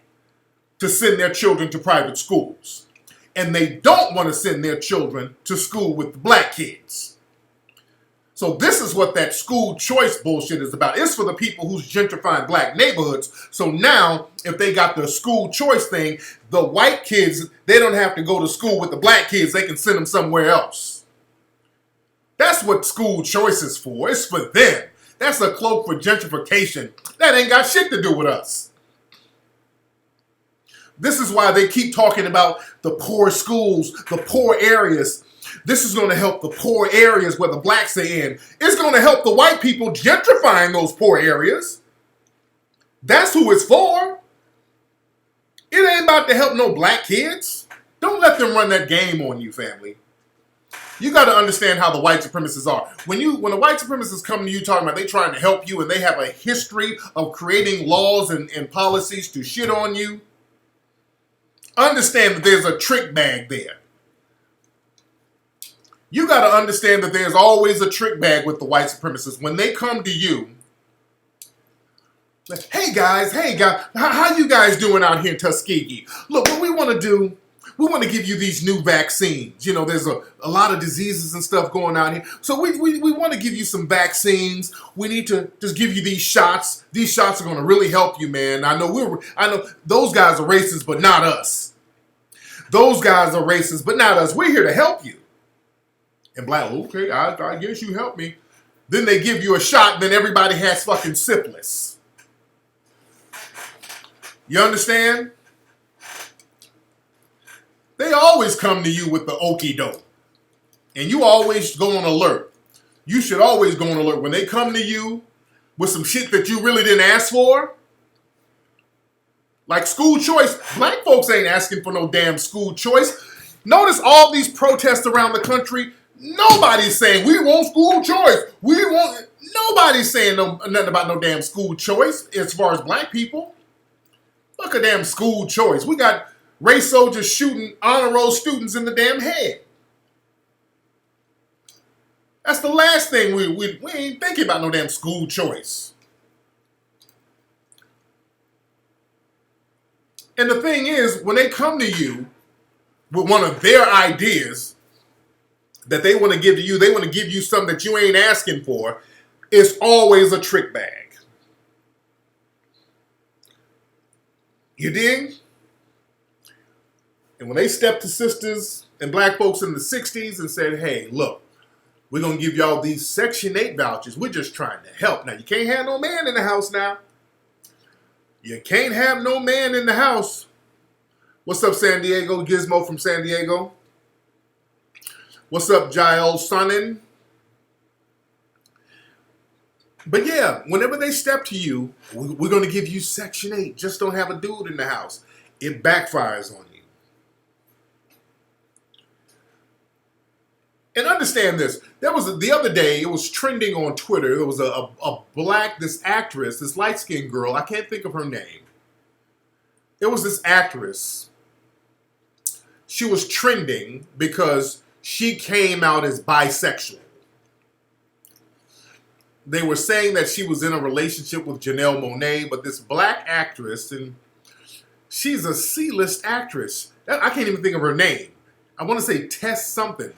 to send their children to private schools. And they don't want to send their children to school with the black kids. So this is what that school choice bullshit is about. It's for the people who's gentrifying black neighborhoods. So now, if they got the school choice thing, the white kids, they don't have to go to school with the black kids. They can send them somewhere else. That's what school choice is for. It's for them. That's a cloak for gentrification. That ain't got shit to do with us. This is why they keep talking about the poor schools, the poor areas. This is going to help the poor areas where the blacks are in. It's going to help the white people gentrifying those poor areas. That's who it's for. It ain't about to help no black kids. Don't let them run that game on you, family. You got to understand how the white supremacists are. When the white supremacists come to you talking about they trying to help you and they have a history of creating laws and policies to shit on you, understand that there's a trick bag there. You got to understand that there's always a trick bag with the white supremacists. When they come to you, hey guys, how you guys doing out here in Tuskegee? Look, what we want to do, we want to give you these new vaccines. You know, there's a lot of diseases and stuff going on here. So we want to give you some vaccines. We need to just give you these shots. These shots are going to really help you, man. I know those guys are racist, but not us. Those guys are racist, but not us. We're here to help you. And black, okay, I guess you help me. Then they give you a shot, and then everybody has fucking syphilis. You understand? They always come to you with the okie doke. And you always go on alert. You should always go on alert. When they come to you with some shit that you really didn't ask for, like school choice, black folks ain't asking for no damn school choice. Notice all these protests around the country, nobody's saying we want school choice. Nobody's saying nothing about no damn school choice as far as black people. Look at damn school choice. We got race soldiers shooting honor roll students in the damn head. That's the last thing we ain't thinking about no damn school choice. And the thing is, when they come to you with one of their ideas that they want to give to you, they want to give you something that you ain't asking for, it's always a trick bag. You dig? And when they stepped to sisters and black folks in the 60s and said, hey, look, we're going to give y'all these Section 8 vouchers. We're just trying to help. Now, you can't have no man in the house now. You can't have no man in the house. What's up, San Diego? Gizmo from San Diego. What's up, Jael Sonnen? But yeah, whenever they step to you, we're going to give you Section 8. Just don't have a dude in the house. It backfires on you. And understand this. There was the other day, it was trending on Twitter. There was this actress, this light-skinned girl. I can't think of her name. It was this actress. She was trending because she came out as bisexual. They were saying that she was in a relationship with Janelle Monáe, but this black actress, and she's a C-list actress. I can't even think of her name. I want to say Tess something.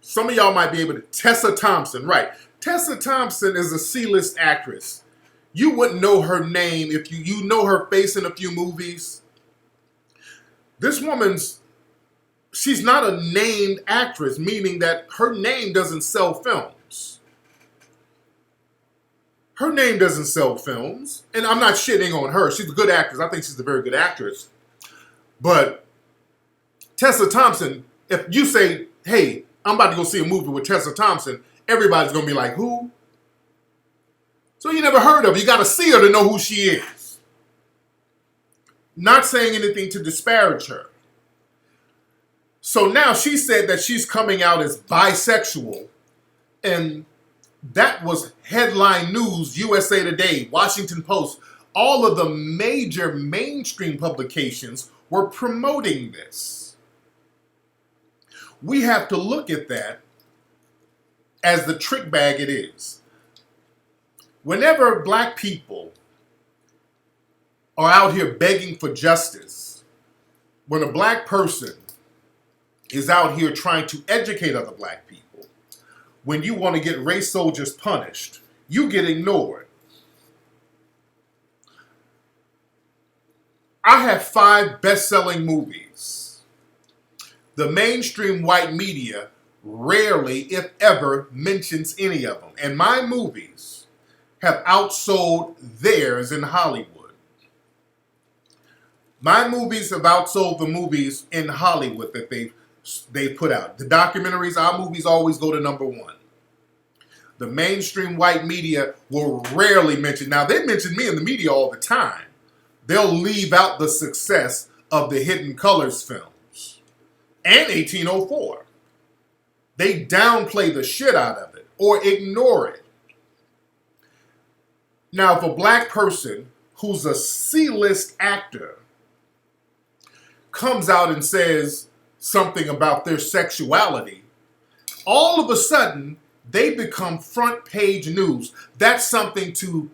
Some of y'all might be able to. Tessa Thompson, right. Tessa Thompson is a C-list actress. You wouldn't know her name if you know her face in a few movies. This she's not a named actress, meaning that her name doesn't sell films. Her name doesn't sell films. And I'm not shitting on her. She's a good actress. I think she's a very good actress. But Tessa Thompson, if you say, hey, I'm about to go see a movie with Tessa Thompson, everybody's going to be like, who? So you never heard of her. You got to see her to know who she is. Not saying anything to disparage her. So now she said that she's coming out as bisexual, and that was headline news, USA Today, Washington Post. All of the major mainstream publications were promoting this. We have to look at that as the trick bag it is. Whenever black people are out here begging for justice, when a black person is out here trying to educate other black people, when you want to get race soldiers punished, you get ignored. I have 5 best-selling movies. The mainstream white media rarely, if ever, mentions any of them. And my movies have outsold theirs in Hollywood. My movies have outsold the movies in Hollywood that they put out. The documentaries, our movies always go to number 1. The mainstream white media will rarely mention. Now, they mention me in the media all the time. They'll leave out the success of the Hidden Colors films and 1804. They downplay the shit out of it or ignore it. Now, if a black person who's a C-list actor comes out and says something about their sexuality, all of a sudden, they become front page news. That's something to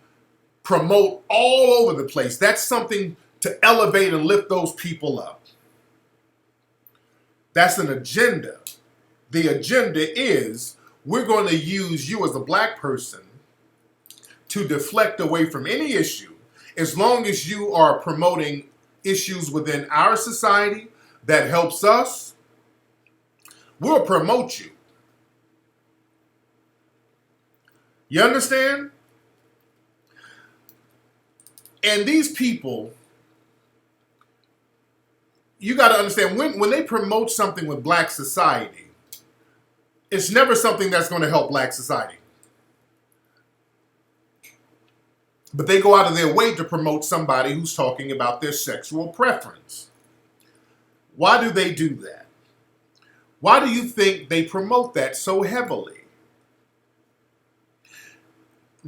promote all over the place. That's something to elevate and lift those people up. That's an agenda. The agenda is we're going to use you as a black person to deflect away from any issue as long as you are promoting issues within our society that helps us. We'll promote you. You understand? And these people, you got to understand, when they promote something with black society, it's never something that's going to help black society. But they go out of their way to promote somebody who's talking about their sexual preference. Why do they do that? Why do you think they promote that so heavily?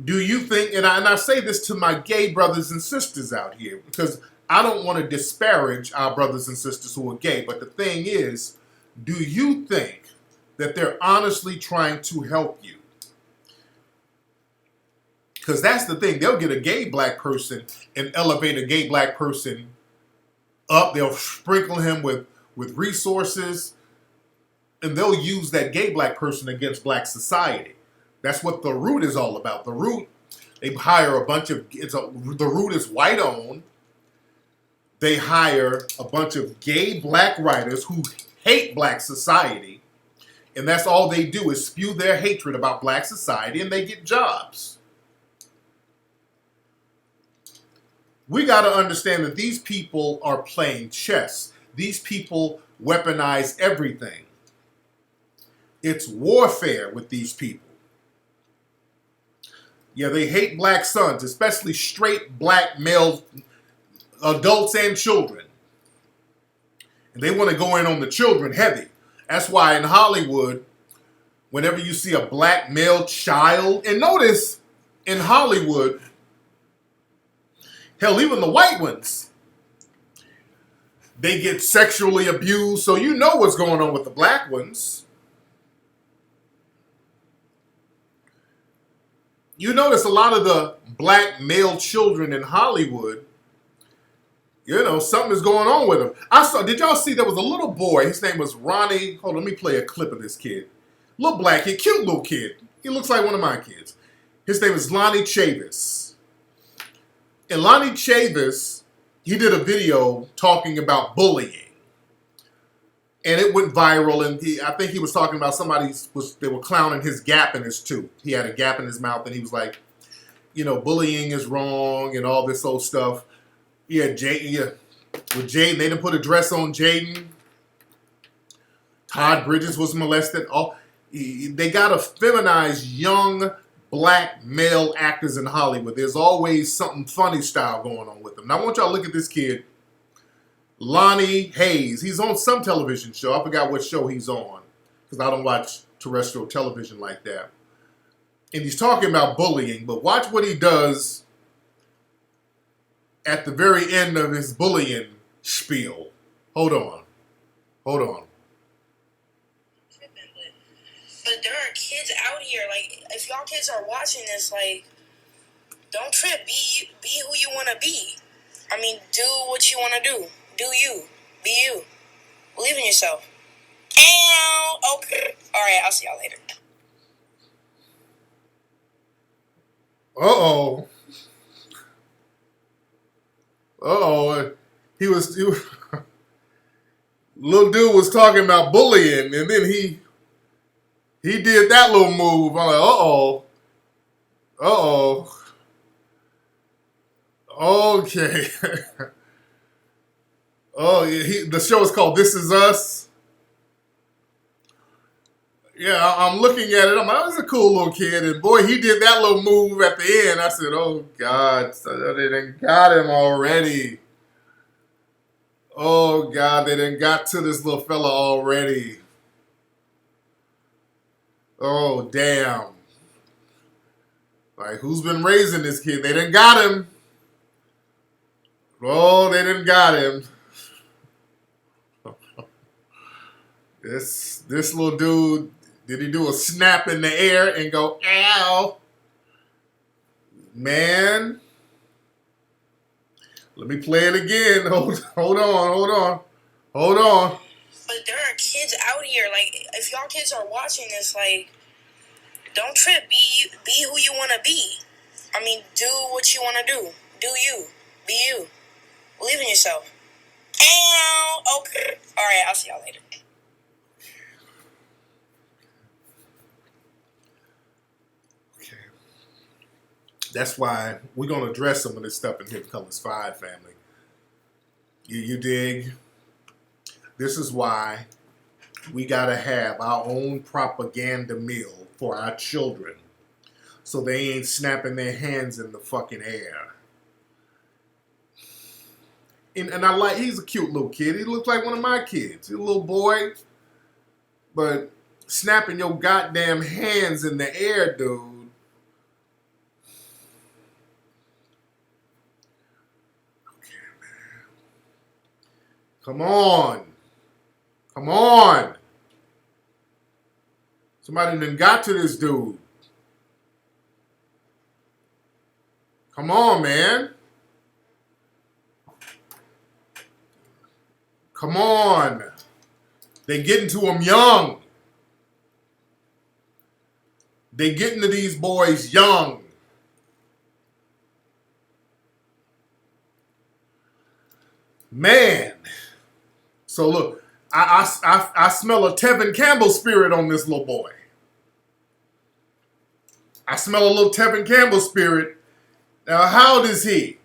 Do you think, and I say this to my gay brothers and sisters out here, because I don't want to disparage our brothers and sisters who are gay, but the thing is, do you think that they're honestly trying to help you? Because that's the thing. They'll get a gay black person and elevate a gay black person up. They'll sprinkle him with resources, and they'll use that gay black person against black society. That's what The Root is all about. The Root, they hire a bunch of, The Root is white owned. They hire a bunch of gay black writers who hate black society. And that's all they do is spew their hatred about black society, and they get jobs. We got to understand that these people are playing chess. These people weaponize everything. It's warfare with these people. Yeah, they hate black sons, especially straight black male adults and children. And they want to go in on the children heavy. That's why in Hollywood, whenever you see a black male child, and notice in Hollywood, hell, even the white ones, they get sexually abused, so you know what's going on with the black ones. You notice a lot of the black male children in Hollywood, you know, something is going on with them. Did y'all see there was a little boy, his name was Ronnie, hold on, let me play a clip of this kid. Little black kid, cute little kid. He looks like one of my kids. His name is Lonnie Chavis. And Lonnie Chavis, he did a video talking about bullying. And it went viral, and I think he was talking about they were clowning his gap in his tooth. He had a gap in his mouth, and he was like, you know, bullying is wrong and all this old stuff. Yeah, with Jaden, they didn't put a dress on Jaden. Todd Bridges was molested. They got to feminize young black male actors in Hollywood. There's always something funny style going on with them. Now I want y'all to look at this kid. Lonnie Hayes. He's on some television show. I forgot what show he's on because I don't watch terrestrial television like that. And he's talking about bullying, but watch what he does at the very end of his bullying spiel. Hold on. But there are kids out here, like, if y'all kids are watching this, like, don't trip. Be who you want to be. I mean, do what you want to do. Do you. Be you. Believe in yourself. Okay. All right, I'll see y'all later. Uh-oh. He was little dude was talking about bullying, and then he did that little move. I'm like, okay. The show is called This Is Us. Yeah, I'm looking at it. I'm like, oh, this is a cool little kid. And boy, he did that little move at the end. I said, oh, God, so they done got him already. Oh, God, they done got to this little fella already. Oh, damn. Like, who's been raising this kid? They done got him. Oh, they done got him. This little dude, Did he do a snap in the air and go, ow? Man. Let me play it again. Hold on. But there are kids out here, like, if y'all kids are watching this, like, don't trip. Be who you want to be. I mean, do what you want to do. Do you. Be you. Believe in yourself. Ow! Okay. All right, I'll see y'all later. Okay. That's why we're going to address some of this stuff in Hip Colors 5, family. You dig? This is why we got to have our own propaganda meal for our children so they ain't snapping their hands in the fucking air. And I like, he's a cute little kid. He looks like one of my kids. He's a little boy. But snapping your goddamn hands in the air, dude. Okay, man. Come on. Somebody done got to this dude. Come on, man. Come on. They getting to him young. They getting to these boys young. Man. So look, I smell a Tevin Campbell spirit on this little boy. I smell a little Tevin Campbell spirit. Now, how old is he?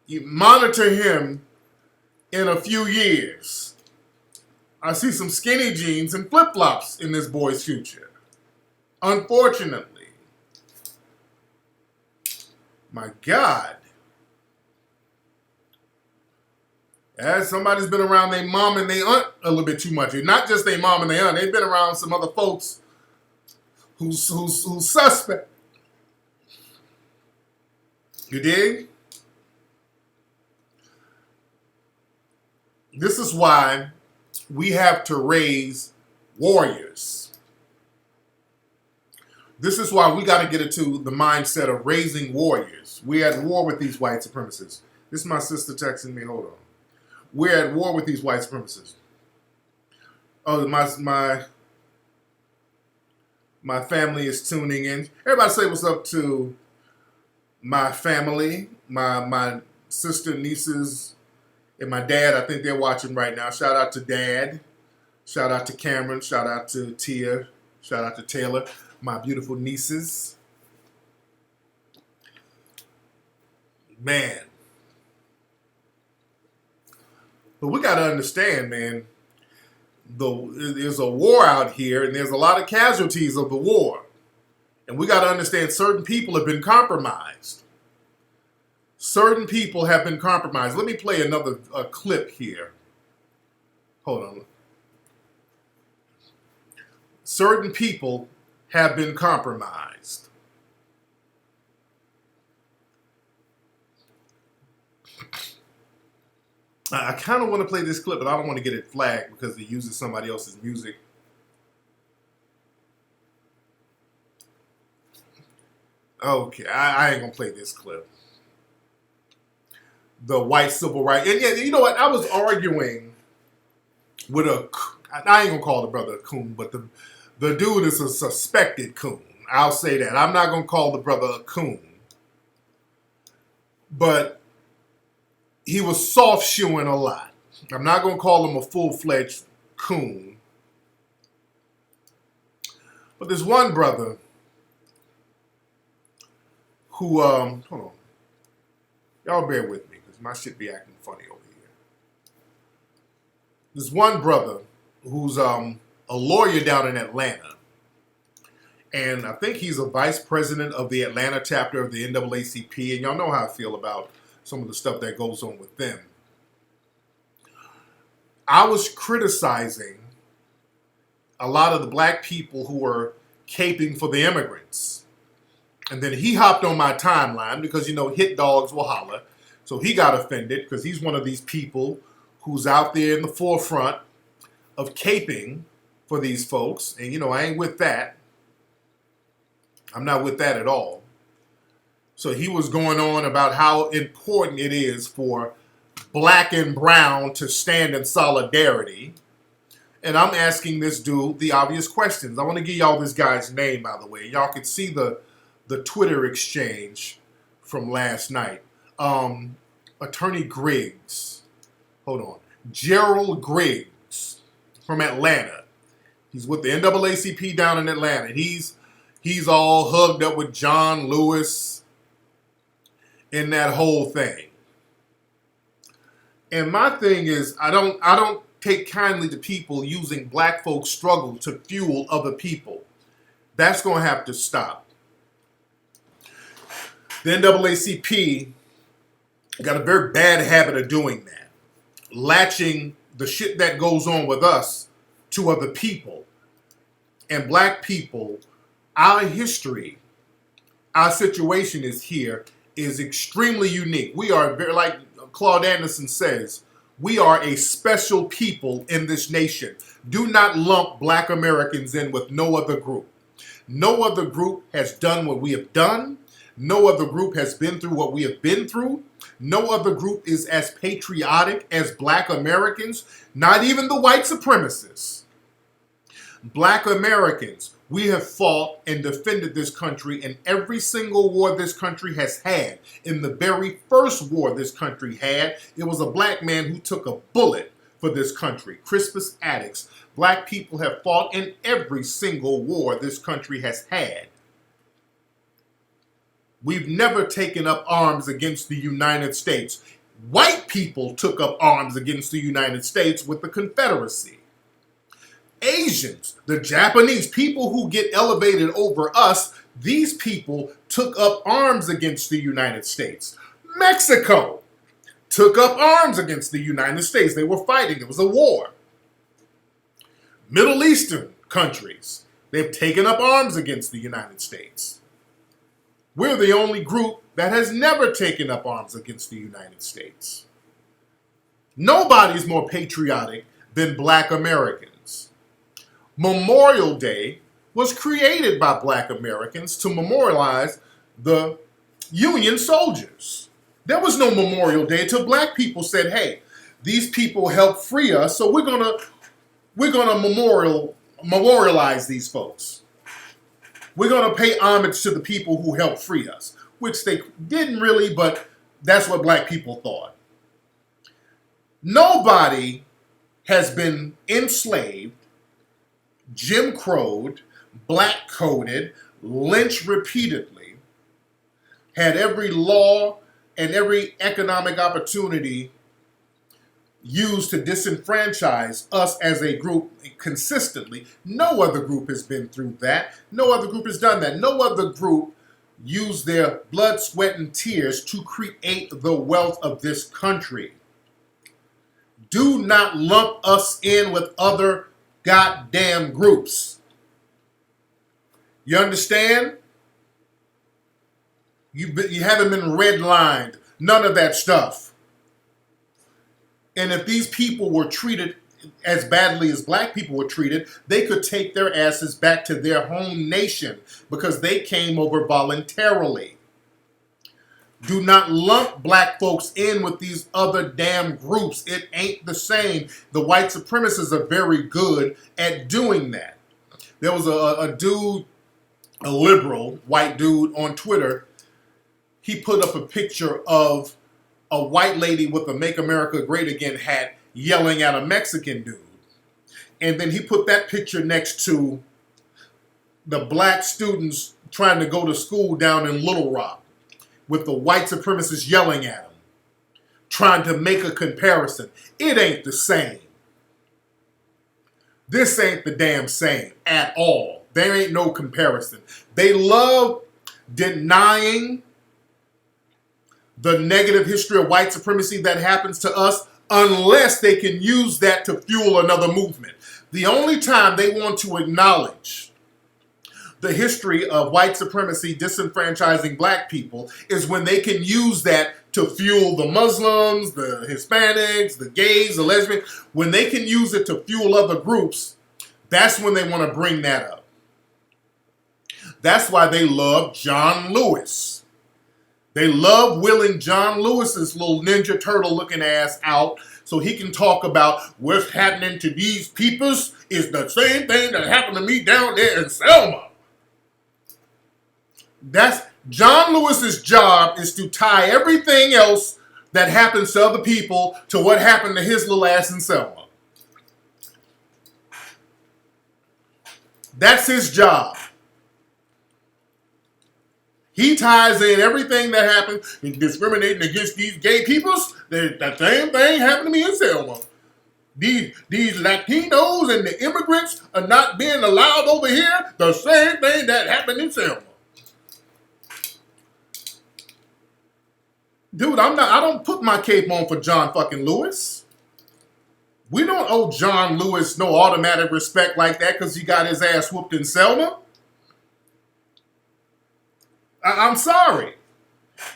You monitor him in a few years. I see some skinny jeans and flip-flops in this boy's future. Unfortunately. My God. As somebody's been around their mom and their aunt a little bit too much. Not just their mom and their aunt. They've been around some other folks who's suspect. You dig? This is why we have to raise warriors. This is why we got to get into the mindset of raising warriors. We're at war with these white supremacists. This is my sister texting me. Hold on. We're at war with these white supremacists. Oh, my family is tuning in. Everybody say what's up to my family, my sister, nieces, and my dad. I think they're watching right now. Shout out to Dad. Shout out to Cameron. Shout out to Tia. Shout out to Taylor. My beautiful nieces. Man. But we got to understand, man, there's a war out here, and there's a lot of casualties of the war. And we got to understand certain people have been compromised. Certain people have been compromised. Let me play another clip here. Hold on. Certain people have been compromised. I kind of want to play this clip, but I don't want to get it flagged because it uses somebody else's music. Okay, I ain't going to play this clip. The white civil rights. And yeah, you know what? I was arguing with I ain't going to call the brother a coon, but the dude is a suspected coon. I'll say that. I'm not going to call the brother a coon. But he was soft shoeing a lot. I'm not going to call him a full-fledged coon. But there's one brother who, hold on. Y'all bear with me because my shit be acting funny over here. There's one brother who's a lawyer down in Atlanta. And I think he's a vice president of the Atlanta chapter of the NAACP. And y'all know how I feel about some of the stuff that goes on with them. I was criticizing a lot of the black people who were caping for the immigrants. And then he hopped on my timeline because, you know, hit dogs will holler. So he got offended because he's one of these people who's out there in the forefront of caping for these folks. And, you know, I ain't with that. I'm not with that at all. So he was going on about how important it is for black and brown to stand in solidarity. And I'm asking this dude the obvious questions. I want to give y'all this guy's name, by the way. Y'all could see the Twitter exchange from last night. Attorney Griggs. Hold on. Gerald Griggs from Atlanta. He's with the NAACP down in Atlanta. He's all hugged up with John Lewis in that whole thing. And my thing is, I don't take kindly to people using black folks' struggle to fuel other people. That's going to have to stop. The NAACP got a very bad habit of doing that. Latching the shit that goes on with us to other people. And black people, our history, our situation is extremely unique. We are very, like Claude Anderson says, we are a special people in this nation. Do not lump black Americans in with no other group. No other group has done what we have done. No other group has been through what we have been through. No other group is as patriotic as black Americans, not even the white supremacists. Black Americans, we have fought and defended this country in every single war this country has had. In the very first war this country had, it was a black man who took a bullet for this country. Crispus Attucks. Black people have fought in every single war this country has had. We've never taken up arms against the United States. White people took up arms against the United States with the Confederacy. Asians, the Japanese, people who get elevated over us, these people took up arms against the United States. Mexico took up arms against the United States. They were fighting. It was a war. Middle Eastern countries, they've taken up arms against the United States. We're the only group that has never taken up arms against the United States. Nobody's more patriotic than black Americans. Memorial Day was created by black Americans to memorialize the Union soldiers. There was no Memorial Day until black people said, hey, these people helped free us, so we're gonna memorialize these folks. We're going to pay homage to the people who helped free us, which they didn't really, but that's what black people thought. Nobody has been enslaved, Jim Crowed, black coded, lynched repeatedly, had every law and every economic opportunity used to disenfranchise us as a group consistently. No other group has been through that. No other group has done that. No other group used their blood, sweat, and tears to create the wealth of this country. Do not lump us in with other goddamn groups. You understand? You haven't been redlined. None of that stuff. And if these people were treated as badly as black people were treated, they could take their asses back to their home nation because they came over voluntarily. Do not lump black folks in with these other damn groups. It ain't the same. The white supremacists are very good at doing that. There was a dude, a liberal white dude on Twitter. He put up a picture of a white lady with a Make America Great Again hat yelling at a Mexican dude. And then he put that picture next to the black students trying to go to school down in Little Rock with the white supremacists yelling at them, trying to make a comparison. It ain't the same. This ain't the damn same at all. There ain't no comparison. They love denying the negative history of white supremacy that happens to us unless they can use that to fuel another movement. The only time they want to acknowledge the history of white supremacy disenfranchising black people is when they can use that to fuel the Muslims, the Hispanics, the gays, the lesbians. When they can use it to fuel other groups, That's when they want to bring that up. That's why they love John Lewis. They love wheeling John Lewis's little Ninja Turtle looking ass out so he can talk about what's happening to these peoples is the same thing that happened to me down there in Selma. That's John Lewis's job, is to tie everything else that happens to other people to what happened to his little ass in Selma. That's his job. He ties in everything that happens in discriminating against these gay peoples. The same thing happened to me in Selma. These Latinos and the immigrants are not being allowed over here. The same thing that happened in Selma. Dude, I don't put my cape on for John fucking Lewis. We don't owe John Lewis no automatic respect like that because he got his ass whooped in Selma. I'm sorry.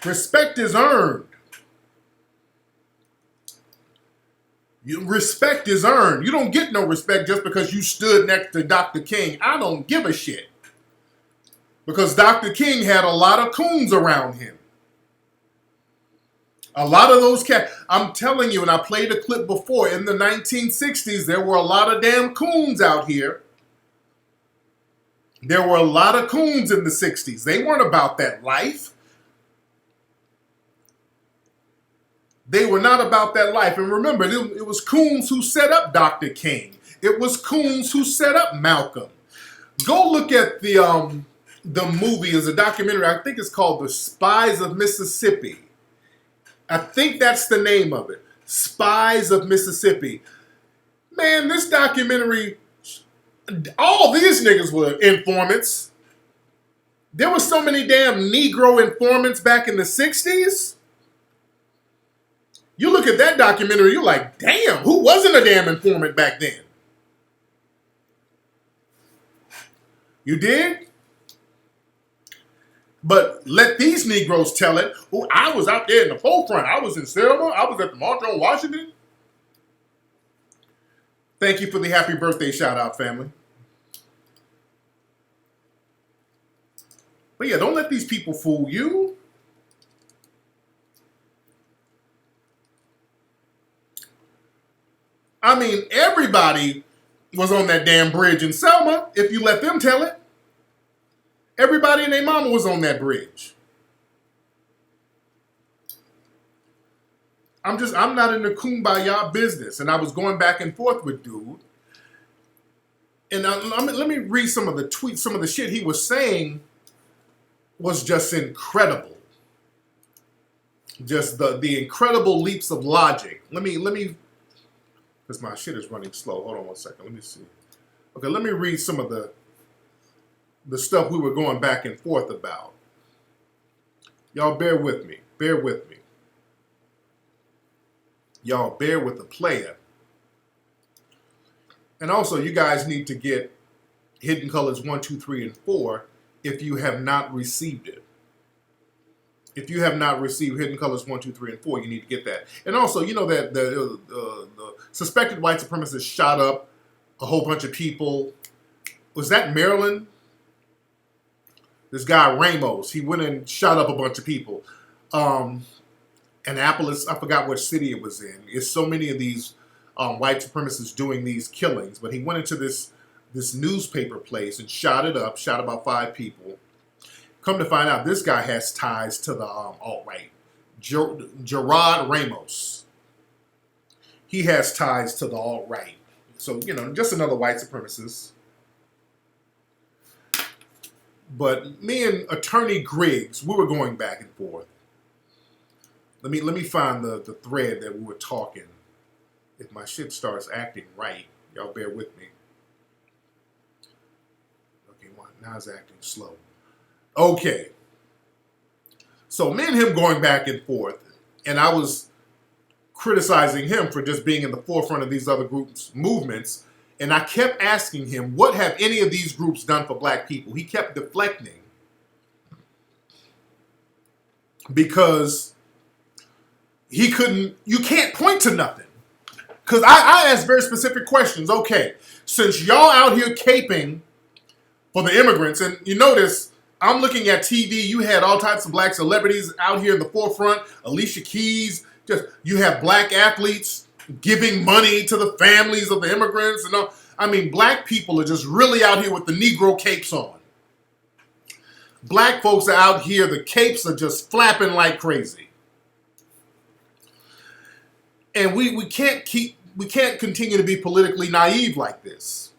Respect is earned. Respect is earned. You don't get no respect just because you stood next to Dr. King. I don't give a shit. Because Dr. King had a lot of coons around him. A lot of those cats, I'm telling you, and I played a clip before, in the 1960s, there were a lot of damn coons out here. There were a lot of coons in the 60s. They weren't about that life. They were not about that life. And remember, it was coons who set up Dr. King. It was coons who set up Malcolm. Go look at the movie, it's a documentary, I think it's called The Spies of Mississippi. I think that's the name of it. Spies of Mississippi. Man, this documentary, all these niggas were informants. There were so many damn Negro informants back in the 60s. You look at that documentary, you're like, damn, who wasn't a damn informant back then? You dig? But let these Negroes tell it. Oh, I was out there in the forefront. I was in Selma. I was at the March on Washington. Thank you for the happy birthday shout out, family. But yeah, don't let these people fool you. I mean, everybody was on that damn bridge in Selma, if you let them tell it. Everybody and their mama was on that bridge. I'm not in the kumbaya business. And I was going back and forth with dude. And let me read some of the tweets. Some of the shit he was saying was just incredible. Just the incredible leaps of logic. Let me, because my shit is running slow. Hold on one second. Let me see. Okay, let me read some of the stuff we were going back and forth about. Y'all bear with me. Bear with me. Y'all bear with the player. And also, you guys need to get Hidden Colors 1, 2, 3, and 4 if you have not received it. If you have not received Hidden Colors 1, 2, 3, and 4, you need to get that. And also, you know that the suspected white supremacists shot up a whole bunch of people. Was that Maryland? This guy Ramos, he went and shot up a bunch of people. Annapolis, I forgot which city it was in. It's so many of these white supremacists doing these killings. But he went into this newspaper place and shot it up, shot about 5 people. Come to find out, this guy has ties to the alt-right. Gerard Ramos. He has ties to the alt-right. So, you know, just another white supremacist. But me and Attorney Griggs, we were going back and forth. Let me find the thread that we were talking. If my shit starts acting right, y'all bear with me. Okay, now it's acting slow. Okay. So me and him going back and forth, and I was criticizing him for just being in the forefront of these other groups' movements. And I kept asking him, what have any of these groups done for black people? He kept deflecting. Because you can't point to nothing. Because I asked very specific questions. Okay, since y'all out here caping for the immigrants, and you notice I'm looking at TV, you had all types of black celebrities out here in the forefront. Alicia Keys, just you have black athletes giving money to the families of the immigrants and all. I mean, black people are just really out here with the Negro capes on. Black folks are out here, the capes are just flapping like crazy. And we can't continue to be politically naive like this.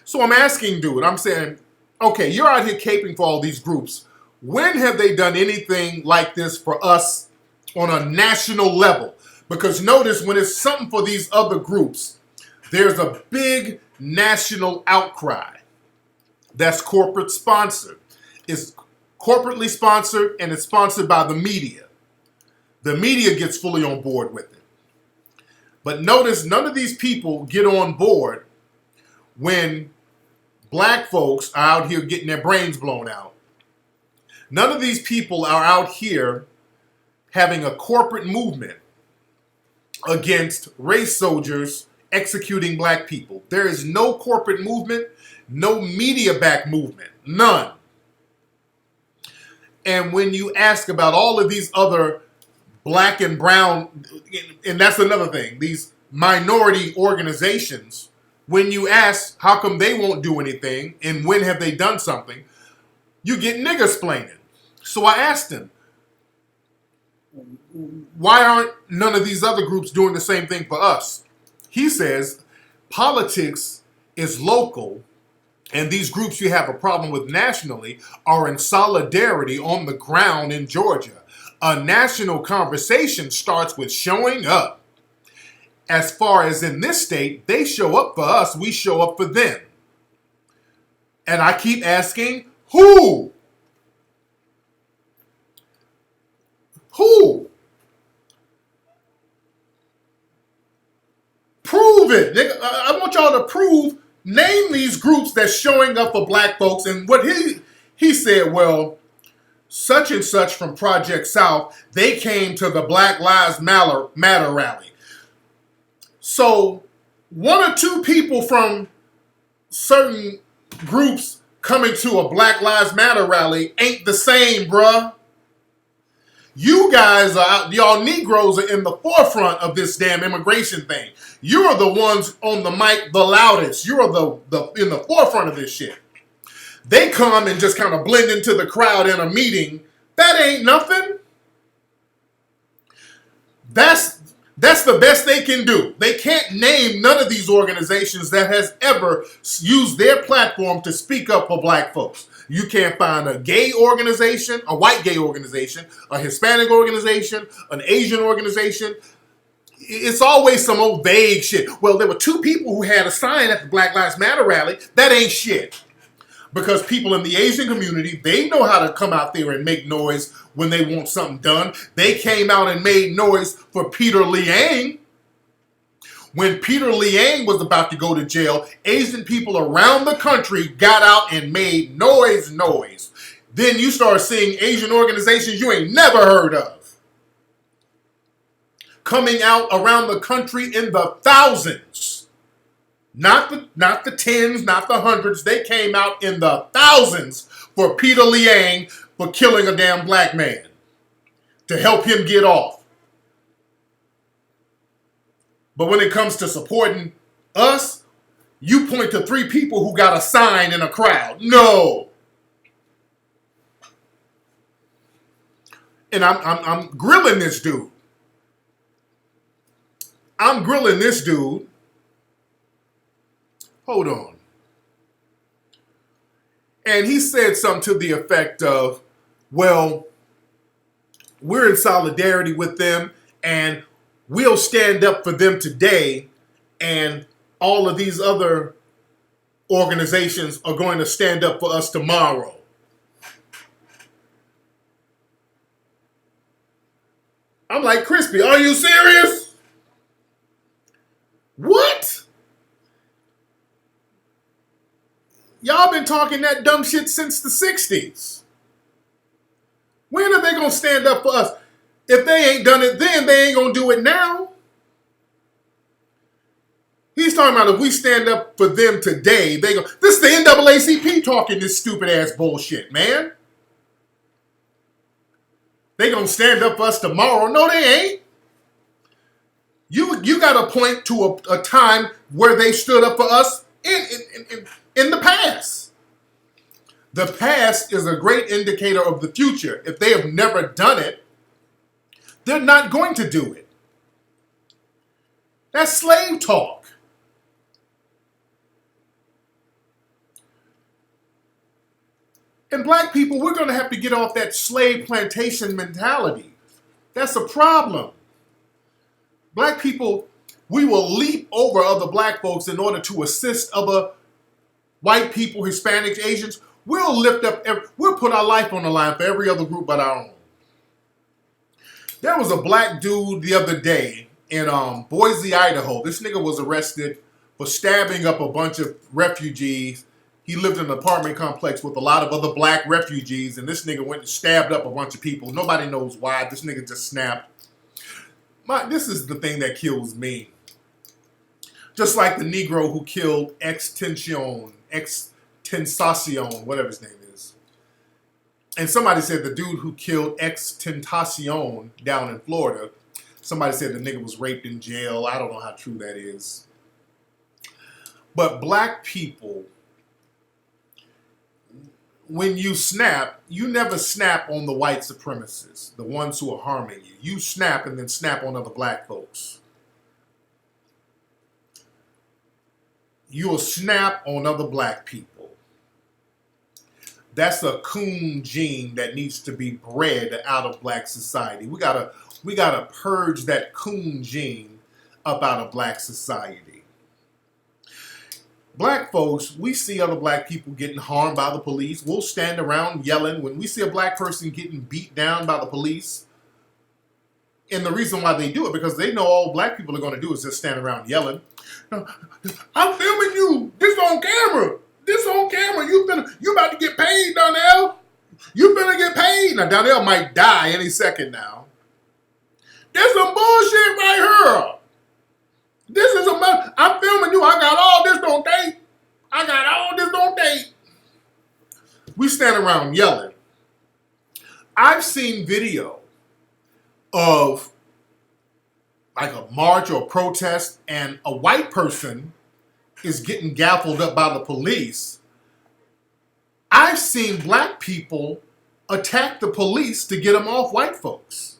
So I'm asking, dude, I'm saying, okay, you're out here caping for all these groups. When have they done anything like this for us on a national level? Because notice when it's something for these other groups, there's a big national outcry that's corporate sponsored. It's corporately sponsored and it's sponsored by the media. The media gets fully on board with it. But notice none of these people get on board when black folks are out here getting their brains blown out. None of these people are out here having a corporate movement against race soldiers executing black people. There is no corporate movement, no media-backed movement, none. And when you ask about all of these other black and brown, and that's another thing, these minority organizations, when you ask how come they won't do anything and when have they done something, you get nigger-splaining. So I asked him, why aren't none of these other groups doing the same thing for us? He says, politics is local, and these groups you have a problem with nationally are in solidarity on the ground in Georgia. A national conversation starts with showing up. As far as in this state, they show up for us, we show up for them. And I keep asking, who? Who? Prove it. Nigga. I want y'all to prove, name these groups that's showing up for black folks. And what he said, well, such and such from Project South, they came to the Black Lives Matter rally. So one or two people from certain groups coming to a Black Lives Matter rally ain't the same, bruh. You guys are out, y'all Negroes are in the forefront of this damn immigration thing. You're the ones on the mic the loudest. You're the in the forefront of this shit. They come and just kind of blend into the crowd in a meeting. That ain't nothing. That's the best they can do. They can't name none of these organizations that has ever used their platform to speak up for black folks. You can't find a gay organization, a white gay organization, a Hispanic organization, an Asian organization. It's always some old vague shit. Well, there were two people who had a sign at the Black Lives Matter rally. That ain't shit. Because people in the Asian community, they know how to come out there and make noise when they want something done. They came out and made noise for Peter Liang. When Peter Liang was about to go to jail, Asian people around the country got out and made noise. Then you start seeing Asian organizations you ain't never heard of coming out around the country in the thousands. Not the tens, not the hundreds. They came out in the thousands for Peter Liang for killing a damn black man to help him get off. But when it comes to supporting us, you point to three people who got a sign in a crowd. No. And I'm grilling this dude. Hold on. And he said something to the effect of, well, we're in solidarity with them and we'll stand up for them today, and all of these other organizations are going to stand up for us tomorrow. I'm like, Crispy, are you serious? What? Y'all been talking that dumb shit since the 60s. When are they going to stand up for us? If they ain't done it then, they ain't going to do it now. He's talking about if we stand up for them today, they go, this is the NAACP talking this stupid ass bullshit, man. They gonna stand up for us tomorrow. No, they ain't. You got to point to a time where they stood up for us in the past. The past is a great indicator of the future. If they have never done it, they're not going to do it. That's slave talk. And black people, we're going to have to get off that slave plantation mentality. That's a problem. Black people, we will leap over other black folks in order to assist other white people, Hispanics, Asians. We'll we'll put our life on the line for every other group but our own. There was a black dude the other day in Boise, Idaho. This nigga was arrested for stabbing up a bunch of refugees. He lived in an apartment complex with a lot of other black refugees, and this nigga went and stabbed up a bunch of people. Nobody knows why. This nigga just snapped. This is the thing that kills me. Just like the Negro who killed Extensacion, whatever his name is. And somebody said the dude who killed Extensacion down in Florida, somebody said the nigga was raped in jail. I don't know how true that is. But black people, when you snap, you never snap on the white supremacists, the ones who are harming you. You snap and then snap on other black folks. You'll snap on other black people. That's a coon gene that needs to be bred out of black society. We gotta purge that coon gene up out of black society. Black folks, we see other black people getting harmed by the police. We'll stand around yelling. When we see a black person getting beat down by the police, and the reason why they do it, because they know all black people are going to do is just stand around yelling. I'm filming you. This on camera. This on camera. You about to get paid, Donnell. You finna get paid. Now, Donnell might die any second now. There's some bullshit right here. This is I'm filming you. I got all this on tape. I got all this on tape. We stand around yelling. I've seen video of like a march or a protest and a white person is getting gaffled up by the police. I've seen black people attack the police to get them off white folks.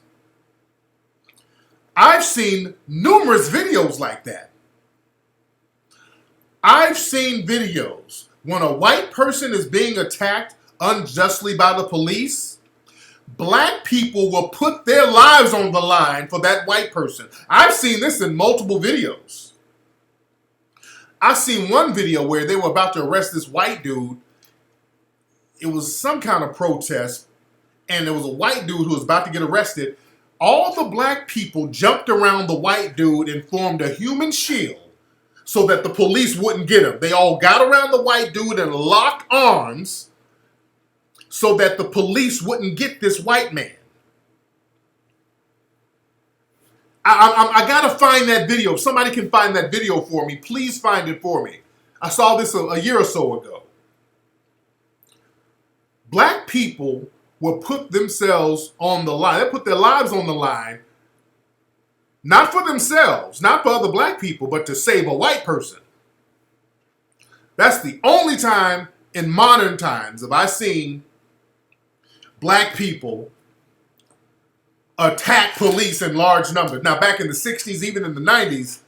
I've seen numerous videos like that. I've seen videos when a white person is being attacked unjustly by the police, black people will put their lives on the line for that white person. I've seen this in multiple videos. I've seen one video where they were about to arrest this white dude. It was some kind of protest, and there was a white dude who was about to get arrested. All the black people jumped around the white dude and formed a human shield so that the police wouldn't get him. They all got around the white dude and locked arms so that the police wouldn't get this white man. I gotta find that video. If somebody can find that video for me, please find it for me. I saw this a year or so ago. Black people will put themselves on the line. They put their lives on the line, not for themselves, not for other black people, but to save a white person. That's the only time in modern times have I seen black people attack police in large numbers. Now, back in the 60s, even in the 90s,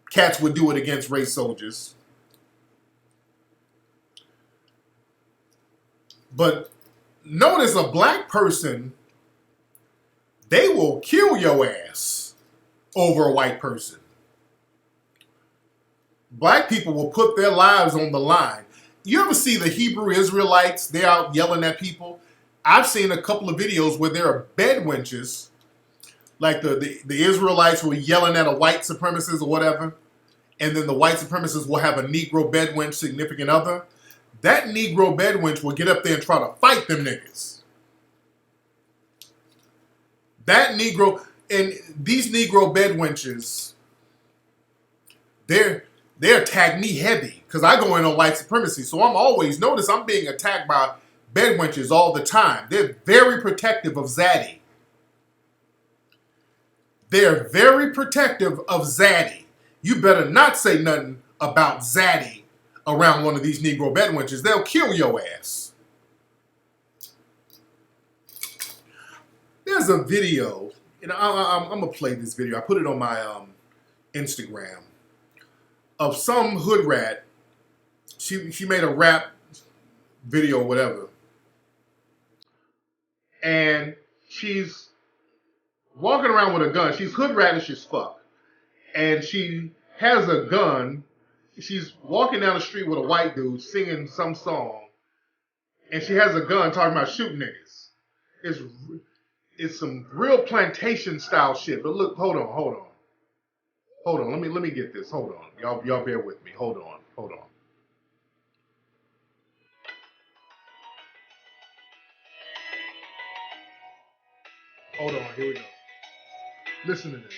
cats would do it against race soldiers. But notice a black person, they will kill your ass over a white person. Black people will put their lives on the line. You ever see the Hebrew Israelites? They're out yelling at people. I've seen a couple of videos where there are bed wenches, like the Israelites were yelling at a white supremacist or whatever, and then the white supremacists will have a Negro bed wench significant other. That Negro bed wench will get up there and try to fight them niggas. That Negro, and these Negro bed wenches, they attack me heavy because I go in on white supremacy. So I'm always, notice I'm being attacked by bed wenches all the time. They're very protective of Zaddy. They're very protective of Zaddy. You better not say nothing about Zaddy around one of these Negro bed wenches. They'll kill your ass. There's a video, and I'm going to play this video. I put it on my Instagram, of some hood rat. She made a rap video or whatever. And she's walking around with a gun. She's hood ratish as fuck. And she has a gun. She's walking down the street with a white dude singing some song. And she has a gun talking about shooting niggas. It's some real plantation style shit. But look, hold on. Let me get this. Hold on. Y'all bear with me. Hold on. Hold on, here we go. Listen to this.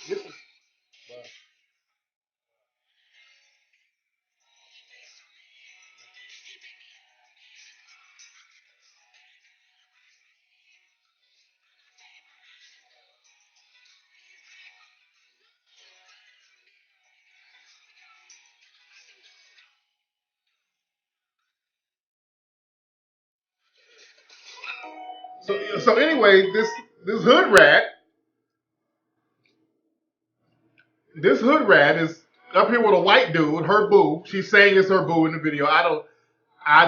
Listen. Wow. So anyway, this hood rat is up here with a white dude, her boo. She's saying it's her boo in the video. I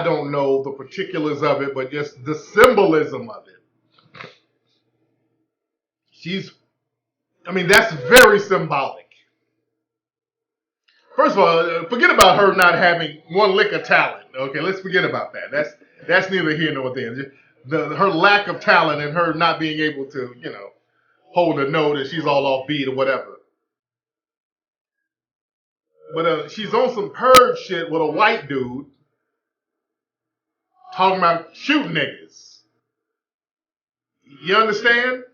don't know the particulars of it, but just the symbolism of it. That's very symbolic. First of all, forget about her not having one lick of talent. Okay, let's forget about that. That's neither here nor there. Her lack of talent and her not being able to, hold a note and she's all off beat or whatever. But she's on some purge shit with a white dude talking about shooting niggas. You understand?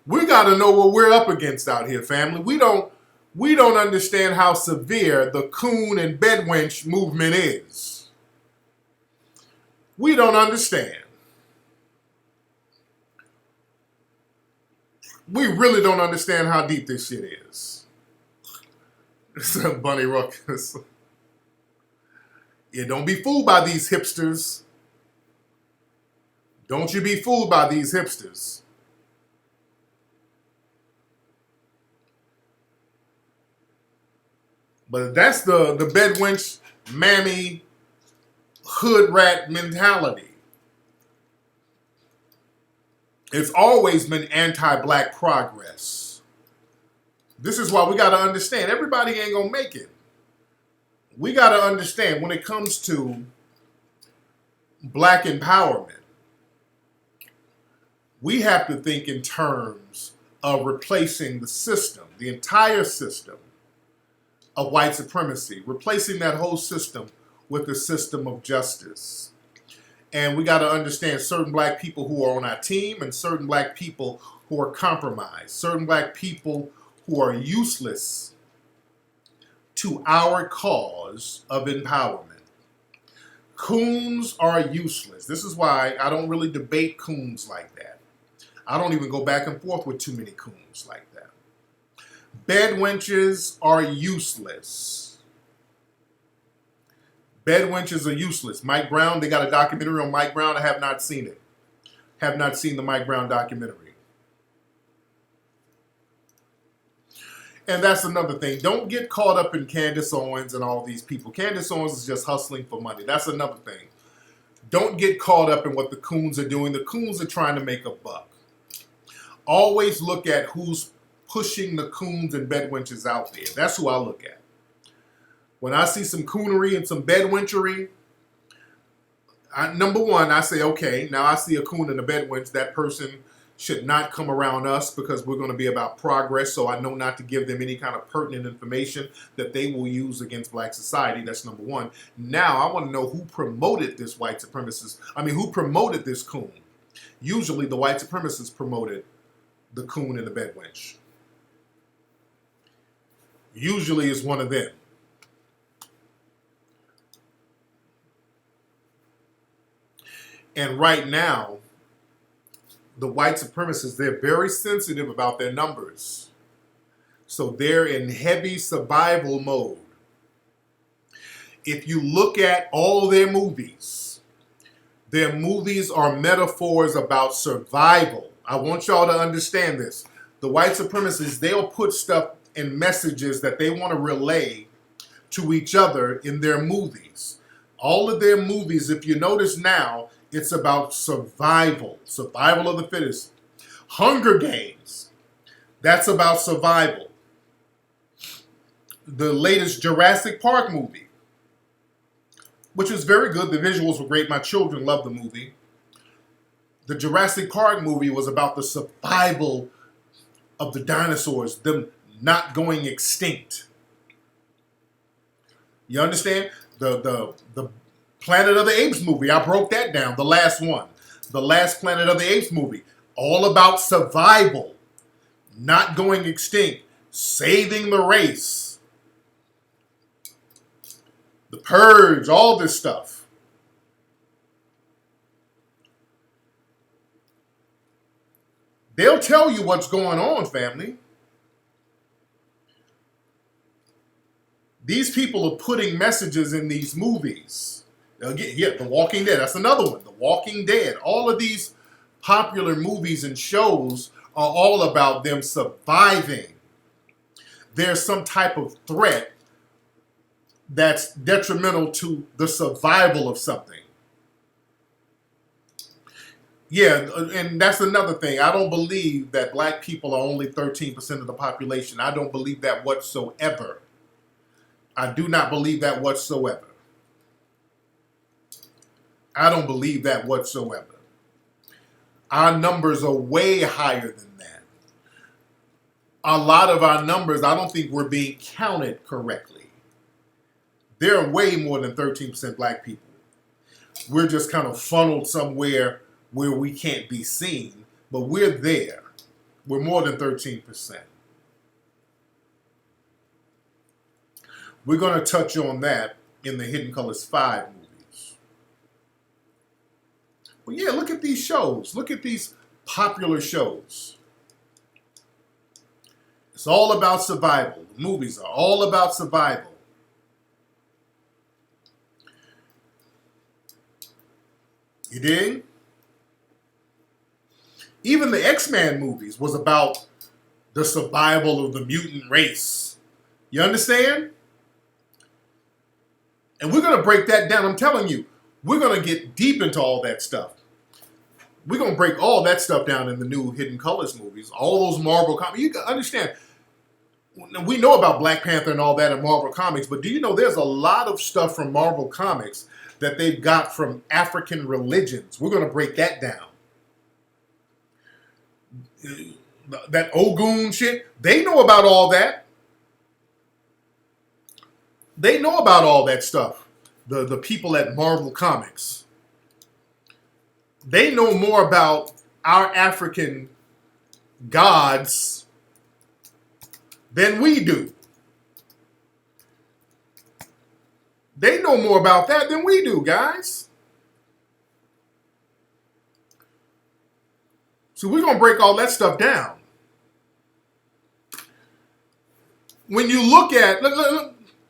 We got to know what we're up against out here, family. We don't understand how severe the coon and bedwench movement is. We don't understand. We really don't understand how deep this shit is. It's a bunny ruckus. Yeah, don't be fooled by these hipsters. Don't you be fooled by these hipsters. But that's the bedwench, mammy, hood rat mentality. It's always been anti-black progress. This is why we got to understand, everybody ain't going to make it. We got to understand when it comes to black empowerment, we have to think in terms of replacing the system, the entire system of white supremacy, replacing that whole system with a system of justice. And we got to understand certain black people who are on our team and certain black people who are compromised, certain black people who are useless to our cause of empowerment. Coons are useless. This is why I don't really debate coons like that. I don't even go back and forth with too many coons like that. Bedwenches are useless. Bedwenches are useless. Mike Brown, they got a documentary on Mike Brown. I have not seen it. Have not seen the Mike Brown documentary. And that's another thing. Don't get caught up in Candace Owens and all these people. Candace Owens is just hustling for money. That's another thing. Don't get caught up in what the coons are doing. The coons are trying to make a buck. Always look at who's pushing the coons and bedwenches out there. That's who I look at. When I see some coonery and some bedwenchery, number one, I say, okay, now I see a coon and a bedwench. That person should not come around us because we're going to be about progress. So I know not to give them any kind of pertinent information that they will use against black society. That's number one. Now I want to know who promoted this white supremacist. Who promoted this coon? Usually the white supremacists promoted the coon and the bedwench. Usually it's one of them. And right now, the white supremacists, they're very sensitive about their numbers. So they're in heavy survival mode. If you look at all their movies are metaphors about survival. I want y'all to understand this. The white supremacists, they'll put stuff and messages that they want to relay to each other in their movies. All of their movies, if you notice now, it's about survival of the fittest. Hunger Games, that's about survival. The latest Jurassic Park movie, which was very good. The visuals were great. My children loved the movie. The Jurassic Park movie was about the survival of the dinosaurs, them not going extinct. You understand? The Planet of the Apes movie, I broke that down, the last one. The last Planet of the Apes movie, all about survival, not going extinct, saving the race. The Purge, all this stuff. They'll tell you what's going on, family. These people are putting messages in these movies. Again, yeah, The Walking Dead, that's another one. The Walking Dead. All of these popular movies and shows are all about them surviving. There's some type of threat that's detrimental to the survival of something. Yeah, and that's another thing. I don't believe that black people are only 13% of the population. I don't believe that whatsoever. I do not believe that whatsoever. I don't believe that whatsoever. Our numbers are way higher than that. A lot of our numbers, I don't think we're being counted correctly. There are way more than 13% black people. We're just kind of funneled somewhere where we can't be seen, but we're there. We're more than 13%. We're going to touch on that in the Hidden Colors 5 movies. Well, yeah, look at these shows. Look at these popular shows. It's all about survival. The movies are all about survival. You dig? Even the X-Men movies was about the survival of the mutant race. You understand? And we're going to break that down. I'm telling you, we're going to get deep into all that stuff. We're going to break all that stuff down in the new Hidden Colors movies. All those Marvel comics. You can understand. We know about Black Panther and all that in Marvel Comics, but do you know there's a lot of stuff from Marvel Comics that they've got from African religions? We're going to break that down. That Ogun shit, they know about all that. They know about all that stuff. The people at Marvel Comics. They know more about our African gods than we do. They know more about that than we do, guys. So we're going to break all that stuff down. When you look at,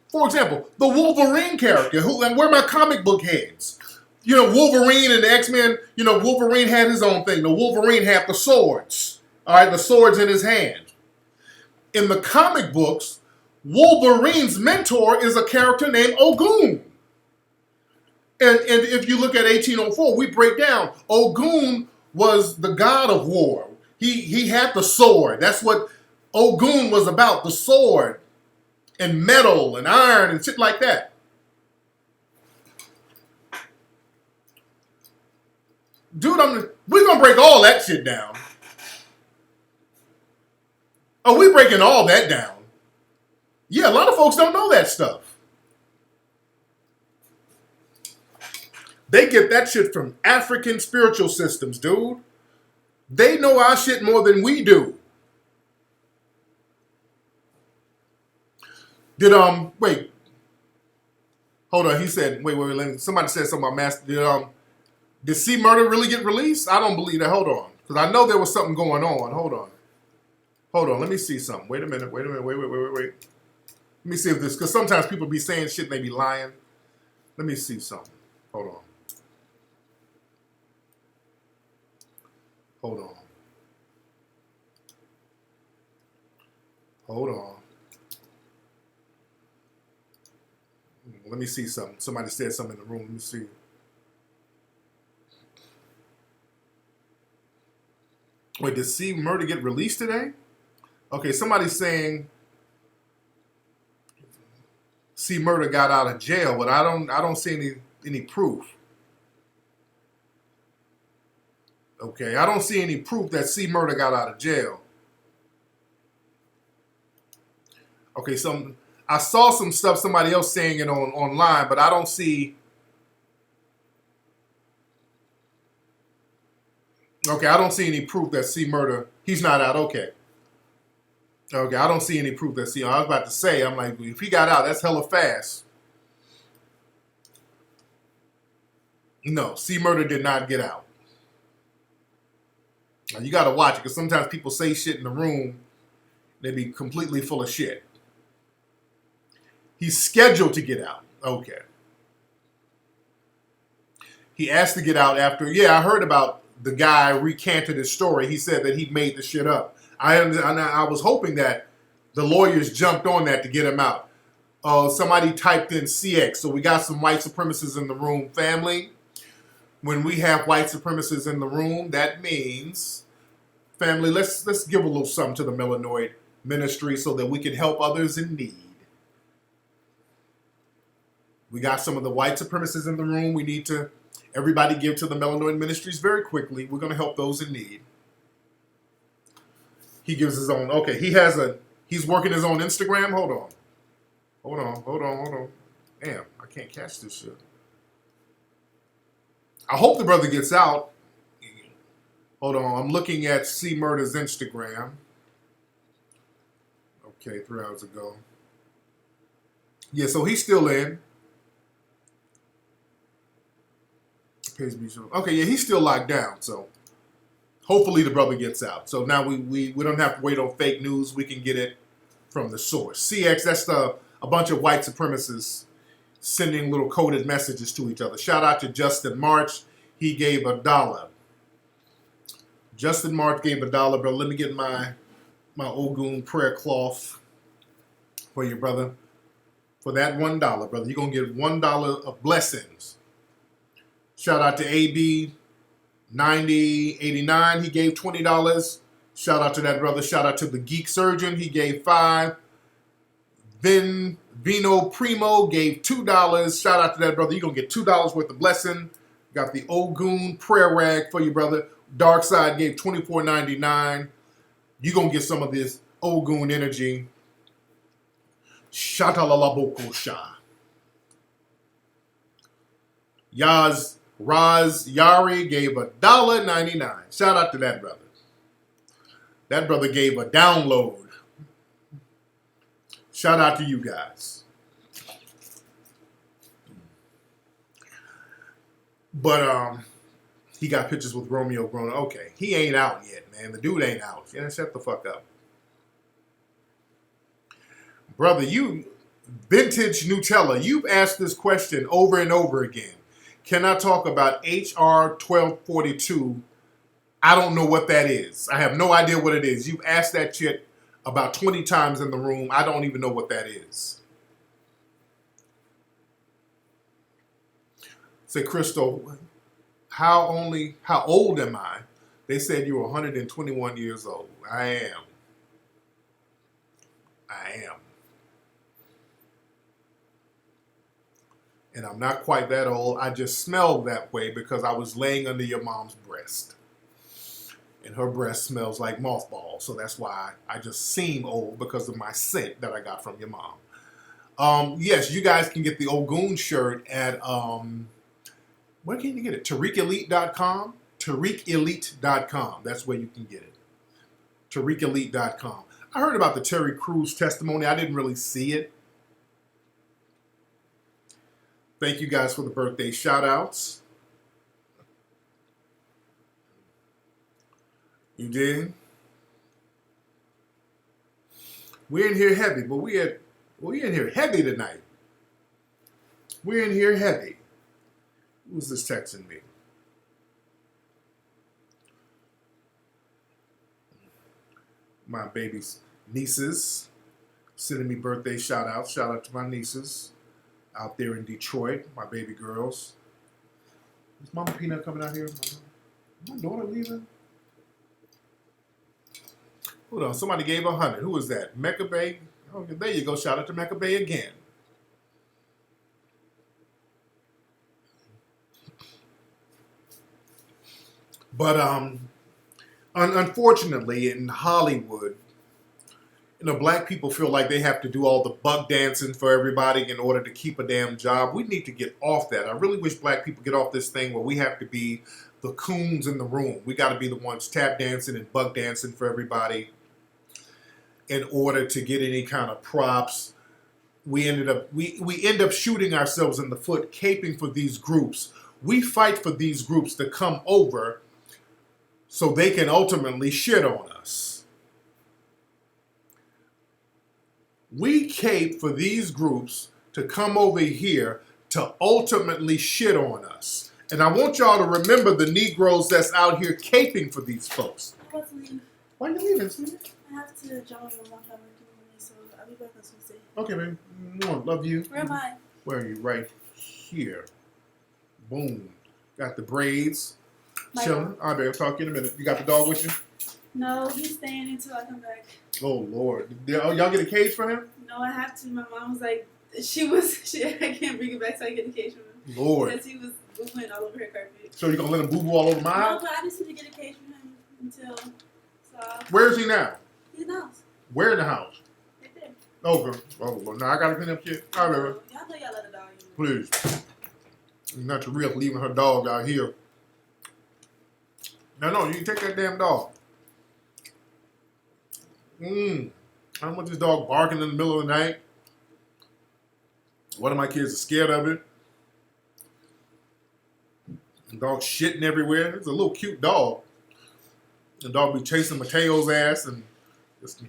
for example, the Wolverine character, and where are my comic book heads? You know, Wolverine and the X-Men, you know, Wolverine had his own thing. The Wolverine had the swords. All right, the swords in his hand. In the comic books, Wolverine's mentor is a character named Ogun. And if you look at 1804, we break down, Ogun was the god of war. He had the sword. That's what Ogun was about, the sword. and metal and iron and shit like that. Dude, we're going to break all that shit down. Oh, we breaking all that down. Yeah, a lot of folks don't know that stuff. They get that shit from African spiritual systems, dude. They know our shit more than we do. Wait. Hold on, he said, wait, somebody said something about master. Did C Murder really get released? I don't believe that. Hold on. Because I know there was something going on. Hold on, let me see something. Wait a minute, wait. Let me see if this, because sometimes people be saying shit and they be lying. Let me see something. Hold on. Let me see something. Somebody said something in the room. Let me see. Wait, did C Murder get released today? Okay, somebody's saying C Murder got out of jail, but I don't see any proof. Okay, I don't see any proof that C Murder got out of jail. Okay, I saw some stuff somebody else saying it online, but I don't see. Okay, I don't see any proof that C Murder, he's not out. Okay, I don't see any proof that I was about to say, I'm like, if he got out, that's hella fast. No, C Murder did not get out. Now, you got to watch it, because sometimes people say shit in the room, they be completely full of shit. He's scheduled to get out. Okay. He asked to get out after, I heard about the guy recanted his story. He said that he made the shit up. I was hoping that the lawyers jumped on that to get him out. Somebody typed in CX, so we got some white supremacists in the room. Family, when we have white supremacists in the room, that means, family, let's give a little something to the Melanoid Ministry so that we can help others in need. We got some of the white supremacists in the room. We need to, everybody give to the Melanoid Ministries very quickly. We're going to help those in need. He gives his own, okay, he's working his own Instagram. Hold on. Damn, I can't catch this shit. I hope the brother gets out. Hold on, I'm looking at C Murder's Instagram. Okay, 3 hours ago. Yeah, so he's still in. Okay, yeah, he's still locked down, so hopefully the brother gets out. So now we don't have to wait on fake news. We can get it from the source. CX, that's a bunch of white supremacists sending little coded messages to each other. Shout out to Justin March. He gave $1. Justin March gave $1, bro. Let me get my Ogun prayer cloth for you, brother. For that $1, brother, you're going to get $1 of blessings. Shout out to AB 9089. He gave $20. Shout out to that brother. Shout out to the Geek Surgeon. He gave $5. Vino Primo gave $2. Shout out to that brother. You're going to get $2 worth of blessing. Got the Ogun prayer rag for you, brother. Dark Side gave $24.99. You're going to get some of this Ogun energy. Shatalalaboko Shah. Raz Yari gave $1.99. Shout out to that brother. That brother gave a download. Shout out to you guys. But he got pictures with Romeo grown. Okay, he ain't out yet, man. The dude ain't out. Yeah, shut the fuck up. Brother, you vintage Nutella, you've asked this question over and over again. Can I talk about HR 1242? I don't know what that is. I have no idea what it is. You've asked that shit about 20 times in the room. I don't even know what that is. Say, Crystal, how old am I? They said you were 121 years old. I am. And I'm not quite that old. I just smell that way because I was laying under your mom's breast. And her breast smells like mothballs. So that's why I just seem old, because of my scent that I got from your mom. Yes, you guys can get the Ogun shirt at, where can you get it? TariqElite.com? TariqElite.com. That's where you can get it. TariqElite.com. I heard about the Terry Crews testimony. I didn't really see it. Thank you guys for the birthday shout-outs. You did? We're in here heavy, but we're in here heavy tonight. We're in here heavy. Who's this texting me? My baby's nieces sending me birthday shout-outs. Shout out to my nieces out there in Detroit, my baby girls. Is Mama Peanut coming out here? My daughter leaving? Hold on, somebody gave 100. Who was that? Mecca Bay? Oh, there you go. Shout out to Mecca Bay again. But unfortunately, in Hollywood, black people feel like they have to do all the buck dancing for everybody in order to keep a damn job. We need to get off that. I really wish black people get off this thing where we have to be the coons in the room. We got to be the ones tap dancing and buck dancing for everybody in order to get any kind of props. We end up shooting ourselves in the foot, caping for these groups. We fight for these groups to come over so they can ultimately shit on us. We cape for these groups to come over here to ultimately shit on us. And I want y'all to remember the Negroes that's out here caping for these folks. I'm about to leave. Why are you leaving, sweetie? I have to join with my family, so I'll be back on Tuesday. Okay, baby. Love you. Where am I? Where are you? Right here. Boom. Got the braids. Chilling. All right, babe. I'll talk to you in a minute. You got the dog with you? No, he's staying until I come back. Oh, Lord. Y'all get a cage for him? No, I have to. My mom was like, I can't bring it back so I get a cage for him. Lord. Because he was boo-booing all over her carpet. So you going to let him boo-boo all over my No, house? but I just need to get a cage for him until... So, Where is he now? he's in the house. Where in the house? Right there. Okay. Oh, well, now I got to clean up shit. All right, baby. Y'all know y'all let a dog use. Please. Not to real leaving her dog out here. No, you can take that damn dog. I don't want this dog barking in the middle of the night. One of my kids is scared of it. The dog shitting everywhere. It's a little cute dog. The dog be chasing Mateo's ass and just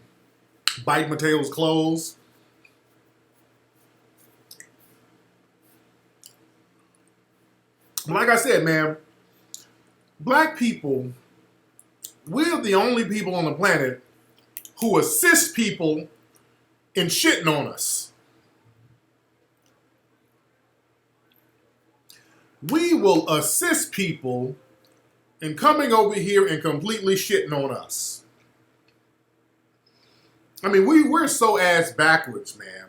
biting Mateo's clothes. Like I said, man, black people, we're the only people on the planet who assist people in shitting on us. We will assist people in coming over here and completely shitting on us. I mean, we're so ass backwards, man.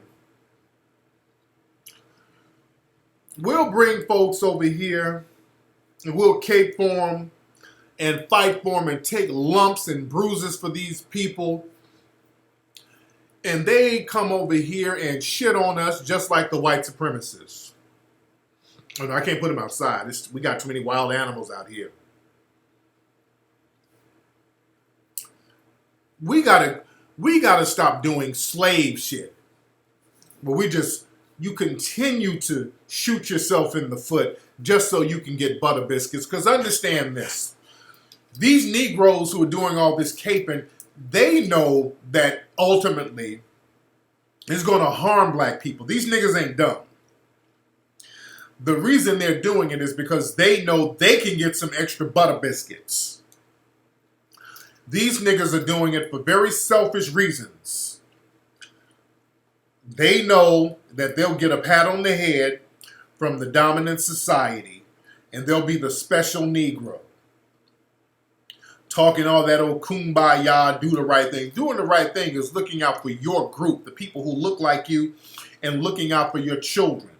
We'll bring folks over here and we'll cape for them and fight for them and take lumps and bruises for these people. And they come over here and shit on us just like the white supremacists. Oh, no, I can't put them outside. We got too many wild animals out here. We gotta stop doing slave shit. Where you continue to shoot yourself in the foot just so you can get butter biscuits. Because understand this. These Negroes who are doing all this caping, they know that ultimately it's going to harm black people. These niggas ain't dumb. The reason they're doing it is because they know they can get some extra butter biscuits. These niggas are doing it for very selfish reasons. They know that they'll get a pat on the head from the dominant society and they'll be the special Negro. Talking all that old kumbaya, do the right thing. Doing the right thing is looking out for your group, the people who look like you, and looking out for your children.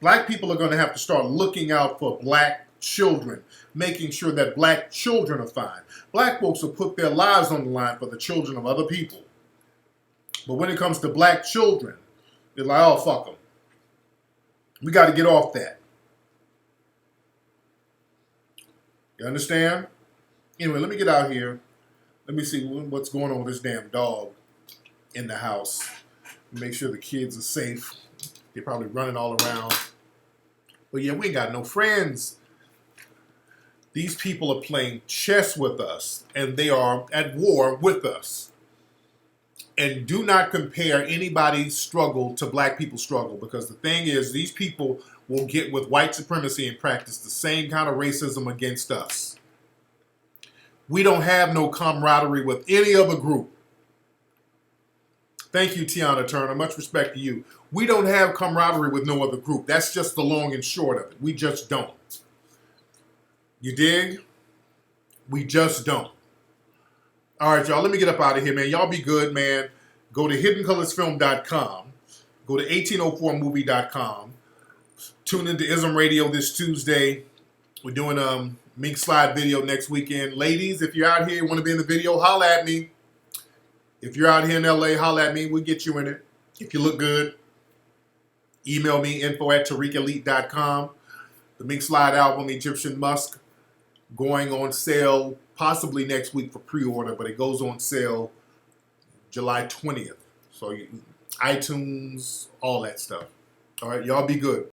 Black people are going to have to start looking out for black children, making sure that black children are fine. Black folks will put their lives on the line for the children of other people. But when it comes to black children, they're like, oh, fuck them. We got to get off that. You understand? Anyway, let me get out here. Let me see what's going on with this damn dog in the house. Make sure the kids are safe. They're probably running all around. But yeah, we ain't got no friends. These people are playing chess with us, and they are at war with us. And do not compare anybody's struggle to black people's struggle, because the thing is, these people will get with white supremacy and practice the same kind of racism against us. We don't have no camaraderie with any other group. Thank you, Tiana Turner. Much respect to you. We don't have camaraderie with no other group. That's just the long and short of it. We just don't. You dig? We just don't. All right, y'all, let me get up out of here, man. Y'all be good, man. Go to hiddencolorsfilm.com. Go to 1804movie.com. Tune into Ism Radio this Tuesday. We're doing a Mink Slide video next weekend. Ladies, if you're out here, want to be in the video, holla at me. If you're out here in LA, holla at me. We'll get you in it. If you look good, email me, info@tariqelite.com. The Mink Slide album, Egyptian Musk, going on sale possibly next week for pre-order, but it goes on sale July 20th. So iTunes, all that stuff. All right, y'all be good.